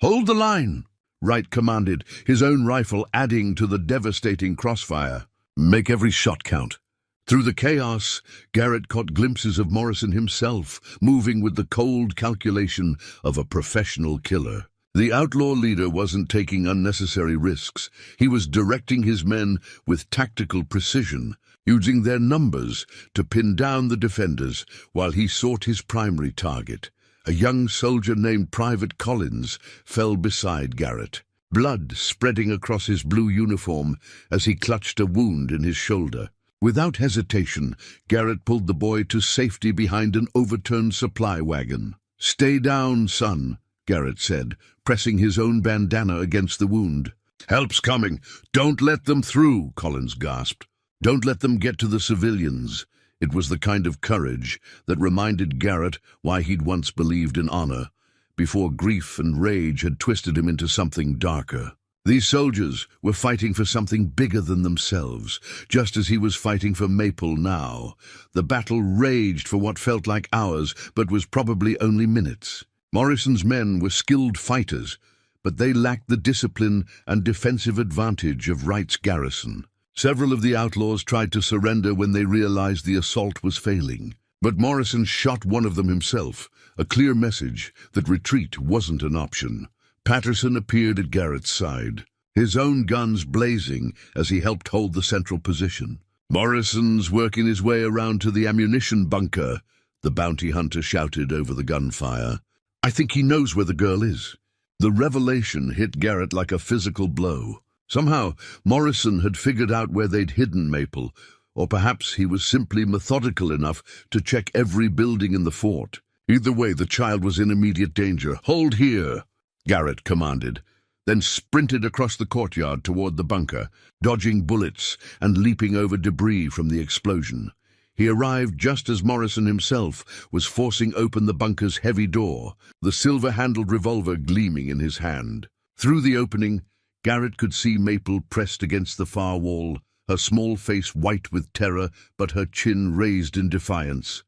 "Hold the line!" Wright commanded, his own rifle adding to the devastating crossfire. "Make every shot count." Through the chaos, Garrett caught glimpses of Morrison himself, moving with the cold calculation of a professional killer. The outlaw leader wasn't taking unnecessary risks. He was directing his men with tactical precision, using their numbers to pin down the defenders while he sought his primary target. A young soldier named Private Collins fell beside Garrett. blood spreading across his blue uniform as he clutched a wound in his shoulder. Without hesitation, Garrett pulled the boy to safety behind an overturned supply wagon. "Stay down, son," Garrett said, pressing his own bandana against the wound. "Help's coming. Don't let them through," Collins gasped. "Don't let them get to the civilians." It was the kind of courage that reminded Garrett why he'd once believed in honor, before grief and rage had twisted him into something darker. These soldiers were fighting for something bigger than themselves, just as he was fighting for Maple now. The battle raged for what felt like hours, but was probably only minutes. Morrison's men were skilled fighters, but they lacked the discipline and defensive advantage of Wright's garrison. Several of the outlaws tried to surrender when they realized the assault was failing. But Morrison shot one of them himself, a clear message that retreat wasn't an option. Patterson appeared at Garrett's side, his own guns blazing as he helped hold the central position. "Morrison's working his way around to the ammunition bunker," the bounty hunter shouted over the gunfire. "I think he knows where the girl is." The revelation hit Garrett like a physical blow. Somehow, Morrison had figured out where they'd hidden Maple, or perhaps he was simply methodical enough to check every building in the fort. Either way, the child was in immediate danger. "Hold here," Garrett commanded, then sprinted across the courtyard toward the bunker, dodging bullets and leaping over debris from the explosion. He arrived just as Morrison himself was forcing open the bunker's heavy door, the silver-handled revolver gleaming in his hand. Through the opening, Garrett could see Maple pressed against the far wall, her small face white with terror, but her chin raised in defiance.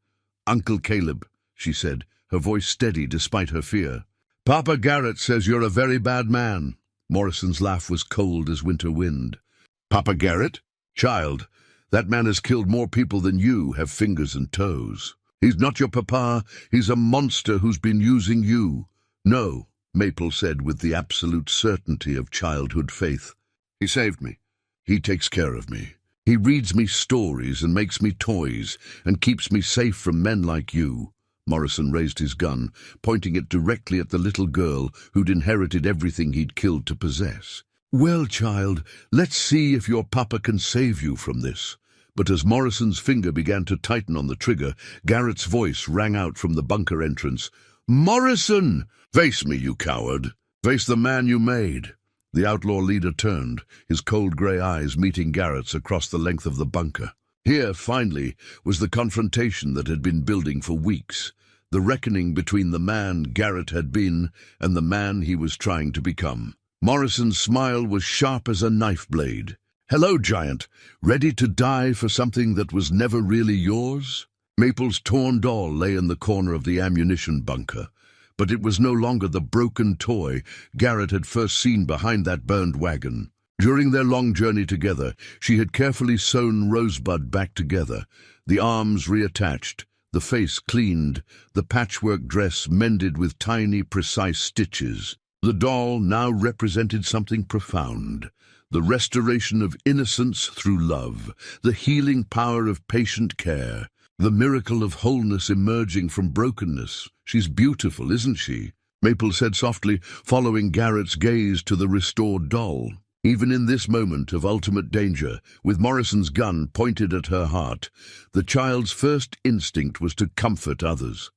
"Uncle Caleb," she said, her voice steady despite her fear. "Papa Garrett says you're a very bad man." Morrison's laugh was cold as winter wind. "Papa Garrett? Child, that man has killed more people than you have fingers and toes. He's not your papa, he's a monster who's been using you." "No," Maple said with the absolute certainty of childhood faith. "He saved me. He takes care of me. He reads me stories and makes me toys and keeps me safe from men like you." Morrison raised his gun, pointing it directly at the little girl who'd inherited everything he'd killed to possess. "Well, child, let's see if your papa can save you from this." But as Morrison's finger began to tighten on the trigger, Garrett's voice rang out from the bunker entrance. "Morrison! Face me, you coward! Face the man you made!" The outlaw leader turned, his cold grey eyes meeting Garrett's across the length of the bunker. Here, finally, was the confrontation that had been building for weeks, the reckoning between the man Garrett had been and the man he was trying to become. Morrison's smile was sharp as a knife blade. "Hello, giant. Ready to die for something that was never really yours?" Maple's torn doll lay in the corner of the ammunition bunker, but it was no longer the broken toy Garrett had first seen behind that burned wagon. During their long journey together, she had carefully sewn Rosebud back together, the arms reattached, the face cleaned, the patchwork dress mended with tiny, precise stitches. The doll now represented something profound, the restoration of innocence through love, the healing power of patient care, the miracle of wholeness emerging from brokenness. "She's beautiful, isn't she?" Maple said softly, following Garrett's gaze to the restored doll. Even in this moment of ultimate danger, with Morrison's gun pointed at her heart, the child's first instinct was to comfort others.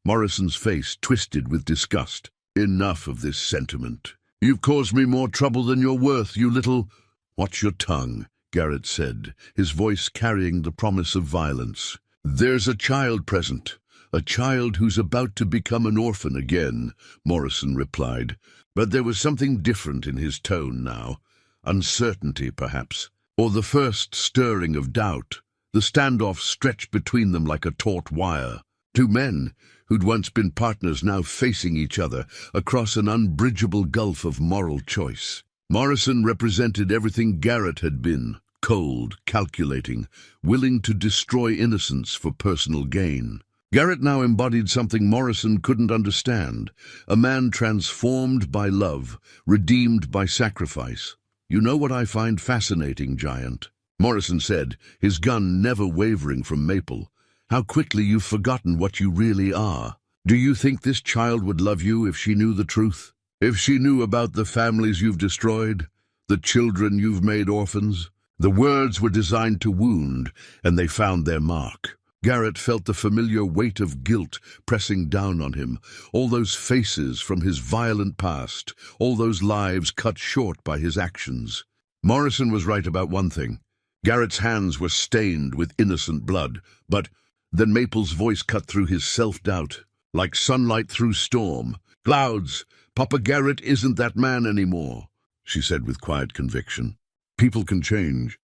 Morrison's face twisted with disgust. "Enough of this sentiment. You've caused me more trouble than you're worth, you little—" "Watch your tongue," Garrett said, his voice carrying the promise of violence. "There's a child present, a child who's about to become an orphan again," Morrison replied. But there was something different in his tone now. Uncertainty, perhaps, or the first stirring of doubt. The standoff stretched between them like a taut wire. Two men, who'd once been partners, now facing each other across an unbridgeable gulf of moral choice. Morrison represented everything Garrett had been, cold, calculating, willing to destroy innocence for personal gain. Garrett now embodied something Morrison couldn't understand, a man transformed by love, redeemed by sacrifice. "You know what I find fascinating, giant," Morrison said, his gun never wavering from Maple. "How quickly you've forgotten what you really are. Do you think this child would love you if she knew the truth?" If she knew about the families you've destroyed, the children you've made orphans. The words were designed to wound, and they found their mark. Garrett felt the familiar weight of guilt pressing down on him, all those faces from his violent past, all those lives cut short by his actions. Morrison was right about one thing. Garrett's hands were stained with innocent blood, but then Maple's voice cut through his self-doubt, like sunlight through storm. "Clouds, Papa Garrett isn't that man anymore," she said with quiet conviction. "People can change.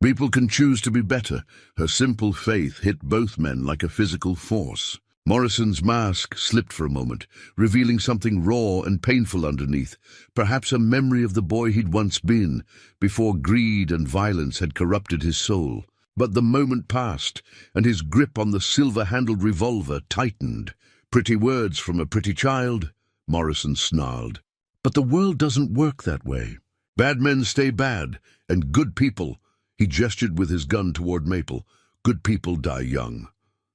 People can choose to be better." Her simple faith hit both men like a physical force. Morrison's mask slipped for a moment, revealing something raw and painful underneath, perhaps a memory of the boy he'd once been, before greed and violence had corrupted his soul. But the moment passed, and his grip on the silver-handled revolver tightened. "Pretty words from a pretty child," Morrison snarled. "But the world doesn't work that way. Bad men stay bad, and good people—" He gestured with his gun toward Maple. "Good people die young."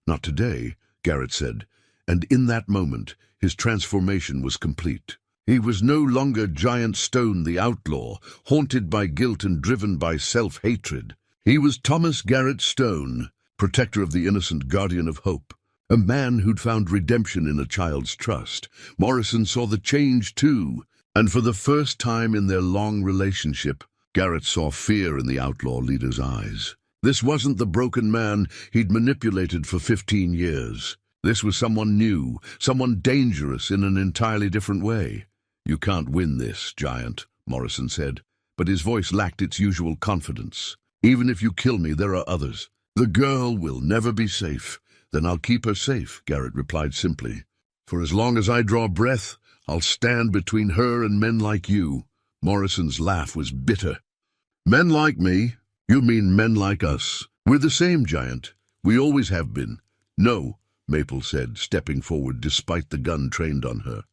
"Not today," Garrett said, and in that moment his transformation was complete. He was no longer Giant Stone the outlaw, haunted by guilt and driven by self-hatred. He was Thomas Garrett Stone, protector of the innocent, guardian of hope, a man who'd found redemption in a child's trust. Morrison saw the change too, and for the first time in their long relationship, Garrett saw fear in the outlaw leader's eyes. This wasn't the broken man he'd manipulated for 15 years. This was someone new, someone dangerous in an entirely different way. "You can't win this, Giant," Morrison said, but his voice lacked its usual confidence. "Even if you kill me, there are others. The girl will never be safe." "Then I'll keep her safe," Garrett replied simply. "For as long as I draw breath, I'll stand between her and men like you." Morrison's laugh was bitter. "Men like me? You mean men like us? We're the same, Giant. We always have been." "No," Maple said, stepping forward despite the gun trained on her.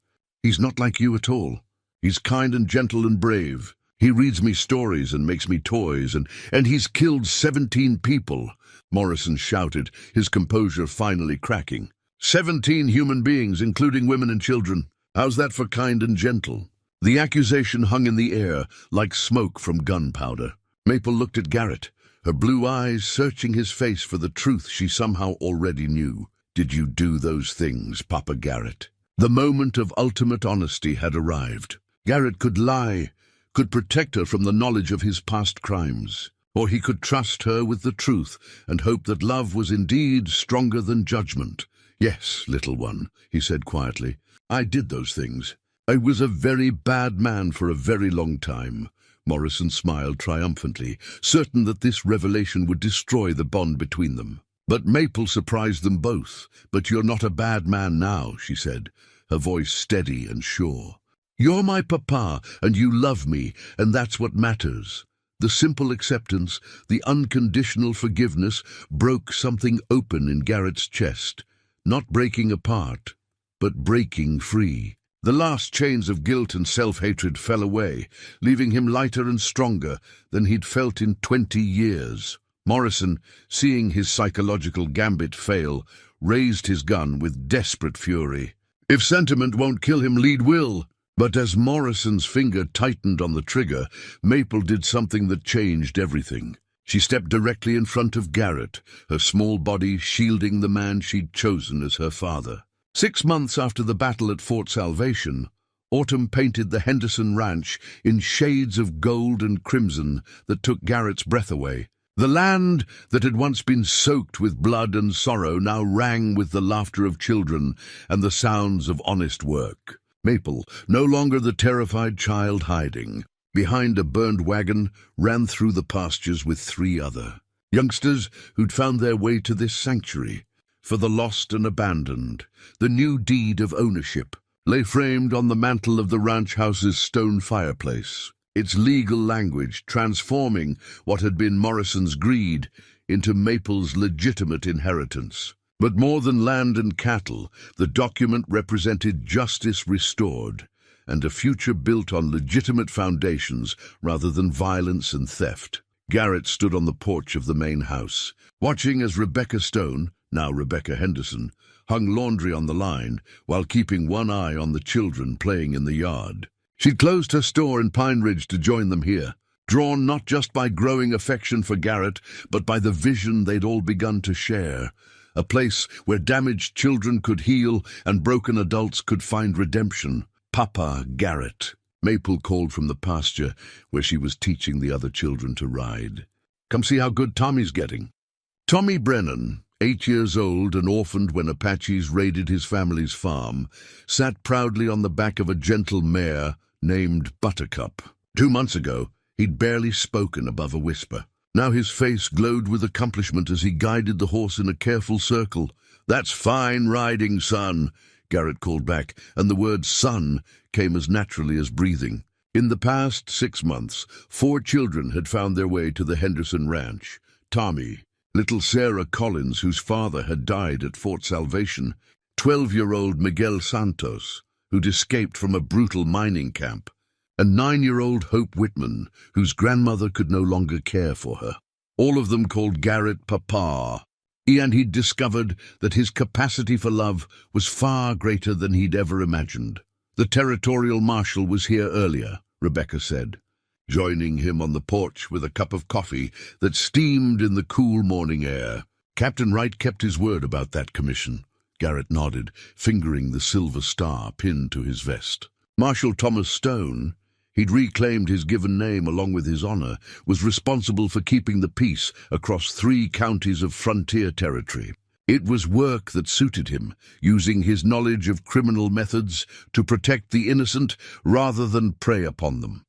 "He's not like you at all. He's kind and gentle and brave. He reads me stories and makes me toys, and he's killed 17 people." Morrison shouted, his composure finally cracking. 17 human beings, including women and children. How's that for kind and gentle? The accusation hung in the air like smoke from gunpowder. Maple looked at Garrett, her blue eyes searching his face for the truth she somehow already knew. "Did you do those things, Papa Garrett?" The moment of ultimate honesty had arrived. Garrett could lie, could protect her from the knowledge of his past crimes, or he could trust her with the truth and hope that love was indeed stronger than judgment. "Yes, little one," he said quietly, "I did those things. I was a very bad man for a very long time." Morrison smiled triumphantly, certain that this revelation would destroy the bond between them. But Maple surprised them both. "But you're not a bad man now," she said, her voice steady and sure. "You're my papa, and you love me, and that's what matters." The simple acceptance, the unconditional forgiveness, broke something open in Garrett's chest, not breaking apart, but breaking free. The last chains of guilt and self-hatred fell away, leaving him lighter and stronger than he'd felt in 20 years. Morrison, seeing his psychological gambit fail, raised his gun with desperate fury. "If sentiment won't kill him, lead will." But as Morrison's finger tightened on the trigger, Maple did something that changed everything. She stepped directly in front of Garrett, her small body shielding the man she'd chosen as her father. 6 months after the battle at Fort Salvation, autumn painted the Henderson Ranch in shades of gold and crimson that took Garrett's breath away. The land that had once been soaked with blood and sorrow now rang with the laughter of children and the sounds of honest work. Maple, no longer the terrified child hiding behind a burned wagon, ran through the pastures with 3 other youngsters who'd found their way to this sanctuary. For the lost and abandoned, the new deed of ownership lay framed on the mantel of the ranch house's stone fireplace, its legal language transforming what had been Morrison's greed into Maple's legitimate inheritance. But more than land and cattle, the document represented justice restored, and a future built on legitimate foundations rather than violence and theft. Garrett stood on the porch of the main house, watching as Rebecca Stone, now Rebecca Henderson, hung laundry on the line while keeping one eye on the children playing in the yard. She'd closed her store in Pine Ridge to join them here, drawn not just by growing affection for Garrett, but by the vision they'd all begun to share. A place where damaged children could heal and broken adults could find redemption. Papa Garrett. Maple called from the pasture where she was teaching the other children to ride. Come see how good Tommy's getting. Tommy Brennan, 8 years old and orphaned when Apaches raided his family's farm, sat proudly on the back of a gentle mare named Buttercup. 2 months ago, he'd barely spoken above a whisper. Now his face glowed with accomplishment as he guided the horse in a careful circle. "That's fine riding, son," Garrett called back, and the word son came as naturally as breathing. In the past 6 months, 4 children had found their way to the Henderson Ranch. Tommy, little Sarah Collins, whose father had died at Fort Salvation, 12-year-old Miguel Santos, who'd escaped from a brutal mining camp, and 9-year-old Hope Whitman, whose grandmother could no longer care for her. All of them called Garrett Papa, and he'd discovered that his capacity for love was far greater than he'd ever imagined. The territorial marshal was here earlier, Rebecca said, joining him on the porch with a cup of coffee that steamed in the cool morning air. Captain Wright kept his word about that commission. Garrett nodded, fingering the silver star pinned to his vest. Marshal Thomas Stone, he'd reclaimed his given name along with his honor, was responsible for keeping the peace across 3 counties of frontier territory. It was work that suited him, using his knowledge of criminal methods to protect the innocent rather than prey upon them.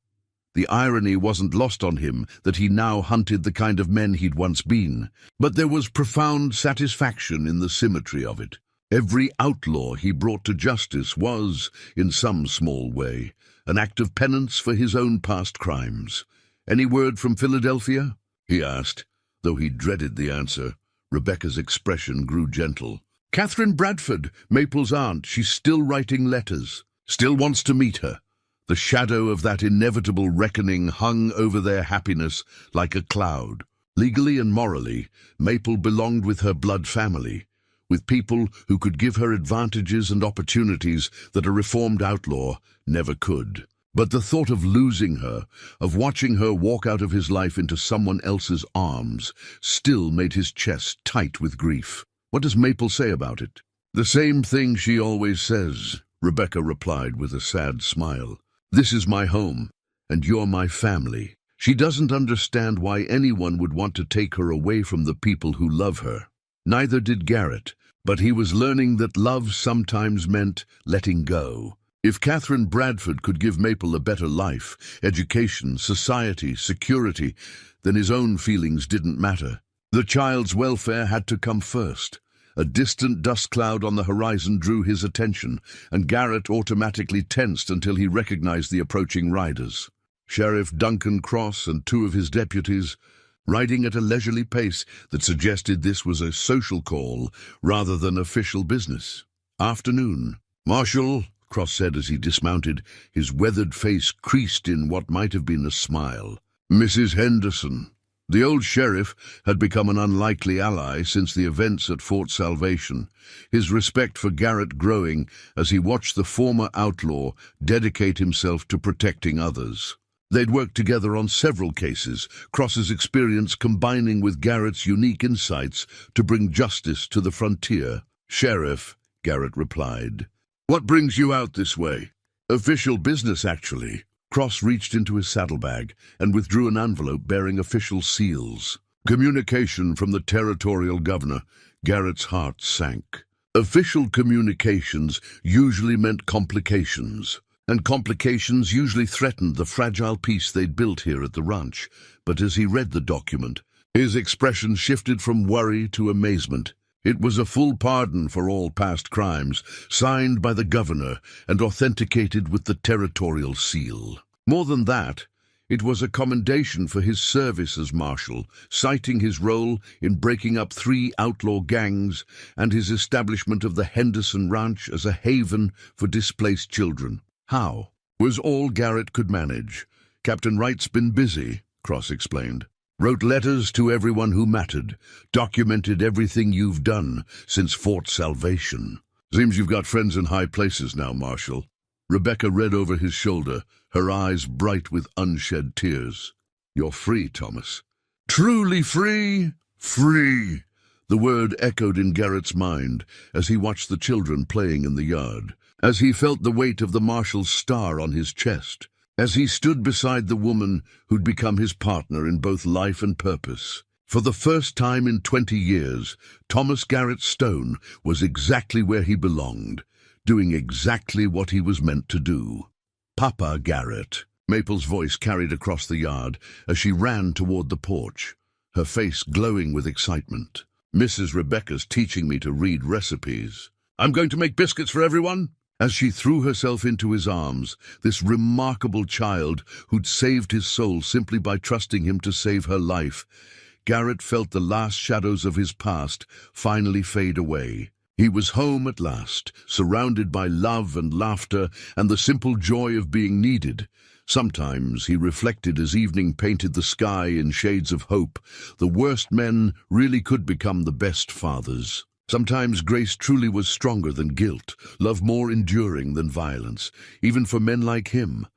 The irony wasn't lost on him that he now hunted the kind of men he'd once been, but there was profound satisfaction in the symmetry of it. Every outlaw he brought to justice was, in some small way, an act of penance for his own past crimes. "Any word from Philadelphia?" he asked, though he dreaded the answer. Rebecca's expression grew gentle. "Catherine Bradford, Maple's aunt, she's still writing letters. Still wants to meet her." The shadow of that inevitable reckoning hung over their happiness like a cloud. Legally and morally, Maple belonged with her blood family, with people who could give her advantages and opportunities that a reformed outlaw never could. But the thought of losing her, of watching her walk out of his life into someone else's arms, still made his chest tight with grief. "What does Maple say about it?" "The same thing she always says," Rebecca replied with a sad smile. "This is my home, and you're my family." She doesn't understand why anyone would want to take her away from the people who love her. Neither did Garrett, but he was learning that love sometimes meant letting go. If Catherine Bradford could give Maple a better life, education, society, security, then his own feelings didn't matter. The child's welfare had to come first. A distant dust cloud on the horizon drew his attention, and Garrett automatically tensed until he recognized the approaching riders. Sheriff Duncan Cross and 2 of his deputies, riding at a leisurely pace that suggested this was a social call rather than official business. "Afternoon." "Marshal," Cross said as he dismounted, his weathered face creased in what might have been a smile. "Mrs. Henderson." The old sheriff had become an unlikely ally since the events at Fort Salvation, his respect for Garrett growing as he watched the former outlaw dedicate himself to protecting others. They'd worked together on several cases, Cross's experience combining with Garrett's unique insights to bring justice to the frontier. "Sheriff," Garrett replied. "What brings you out this way?" "Official business, actually." Cross reached into his saddlebag and withdrew an envelope bearing official seals. "Communication from the territorial governor." Garrett's heart sank. Official communications usually meant complications, and complications usually threatened the fragile peace they'd built here at the ranch. But as he read the document, his expression shifted from worry to amazement. It was a full pardon for all past crimes, signed by the governor and authenticated with the territorial seal. More than that, it was a commendation for his service as marshal, citing his role in breaking up 3 outlaw gangs and his establishment of the Henderson Ranch as a haven for displaced children. "How?" was all Garrett could manage. "Captain Wright's been busy," Cross explained. "Wrote letters to everyone who mattered, documented everything you've done since Fort Salvation. Seems you've got friends in high places now, Marshal." Rebecca read over his shoulder, her eyes bright with unshed tears. "You're free, Thomas." "Truly free? Free!" The word echoed in Garrett's mind as he watched the children playing in the yard, as he felt the weight of the marshal's star on his chest, as he stood beside the woman who'd become his partner in both life and purpose. For the first time in 20 years, Thomas Garrett Stone was exactly where he belonged, doing exactly what he was meant to do. "Papa Garrett," Maple's voice carried across the yard as she ran toward the porch, her face glowing with excitement. "Mrs. Rebecca's teaching me to read recipes. I'm going to make biscuits for everyone." As she threw herself into his arms, this remarkable child who'd saved his soul simply by trusting him to save her life, Garrett felt the last shadows of his past finally fade away. He was home at last, surrounded by love and laughter and the simple joy of being needed. Sometimes, he reflected as evening painted the sky in shades of hope, the worst men really could become the best fathers. Sometimes grace truly was stronger than guilt, love more enduring than violence, even for men like him.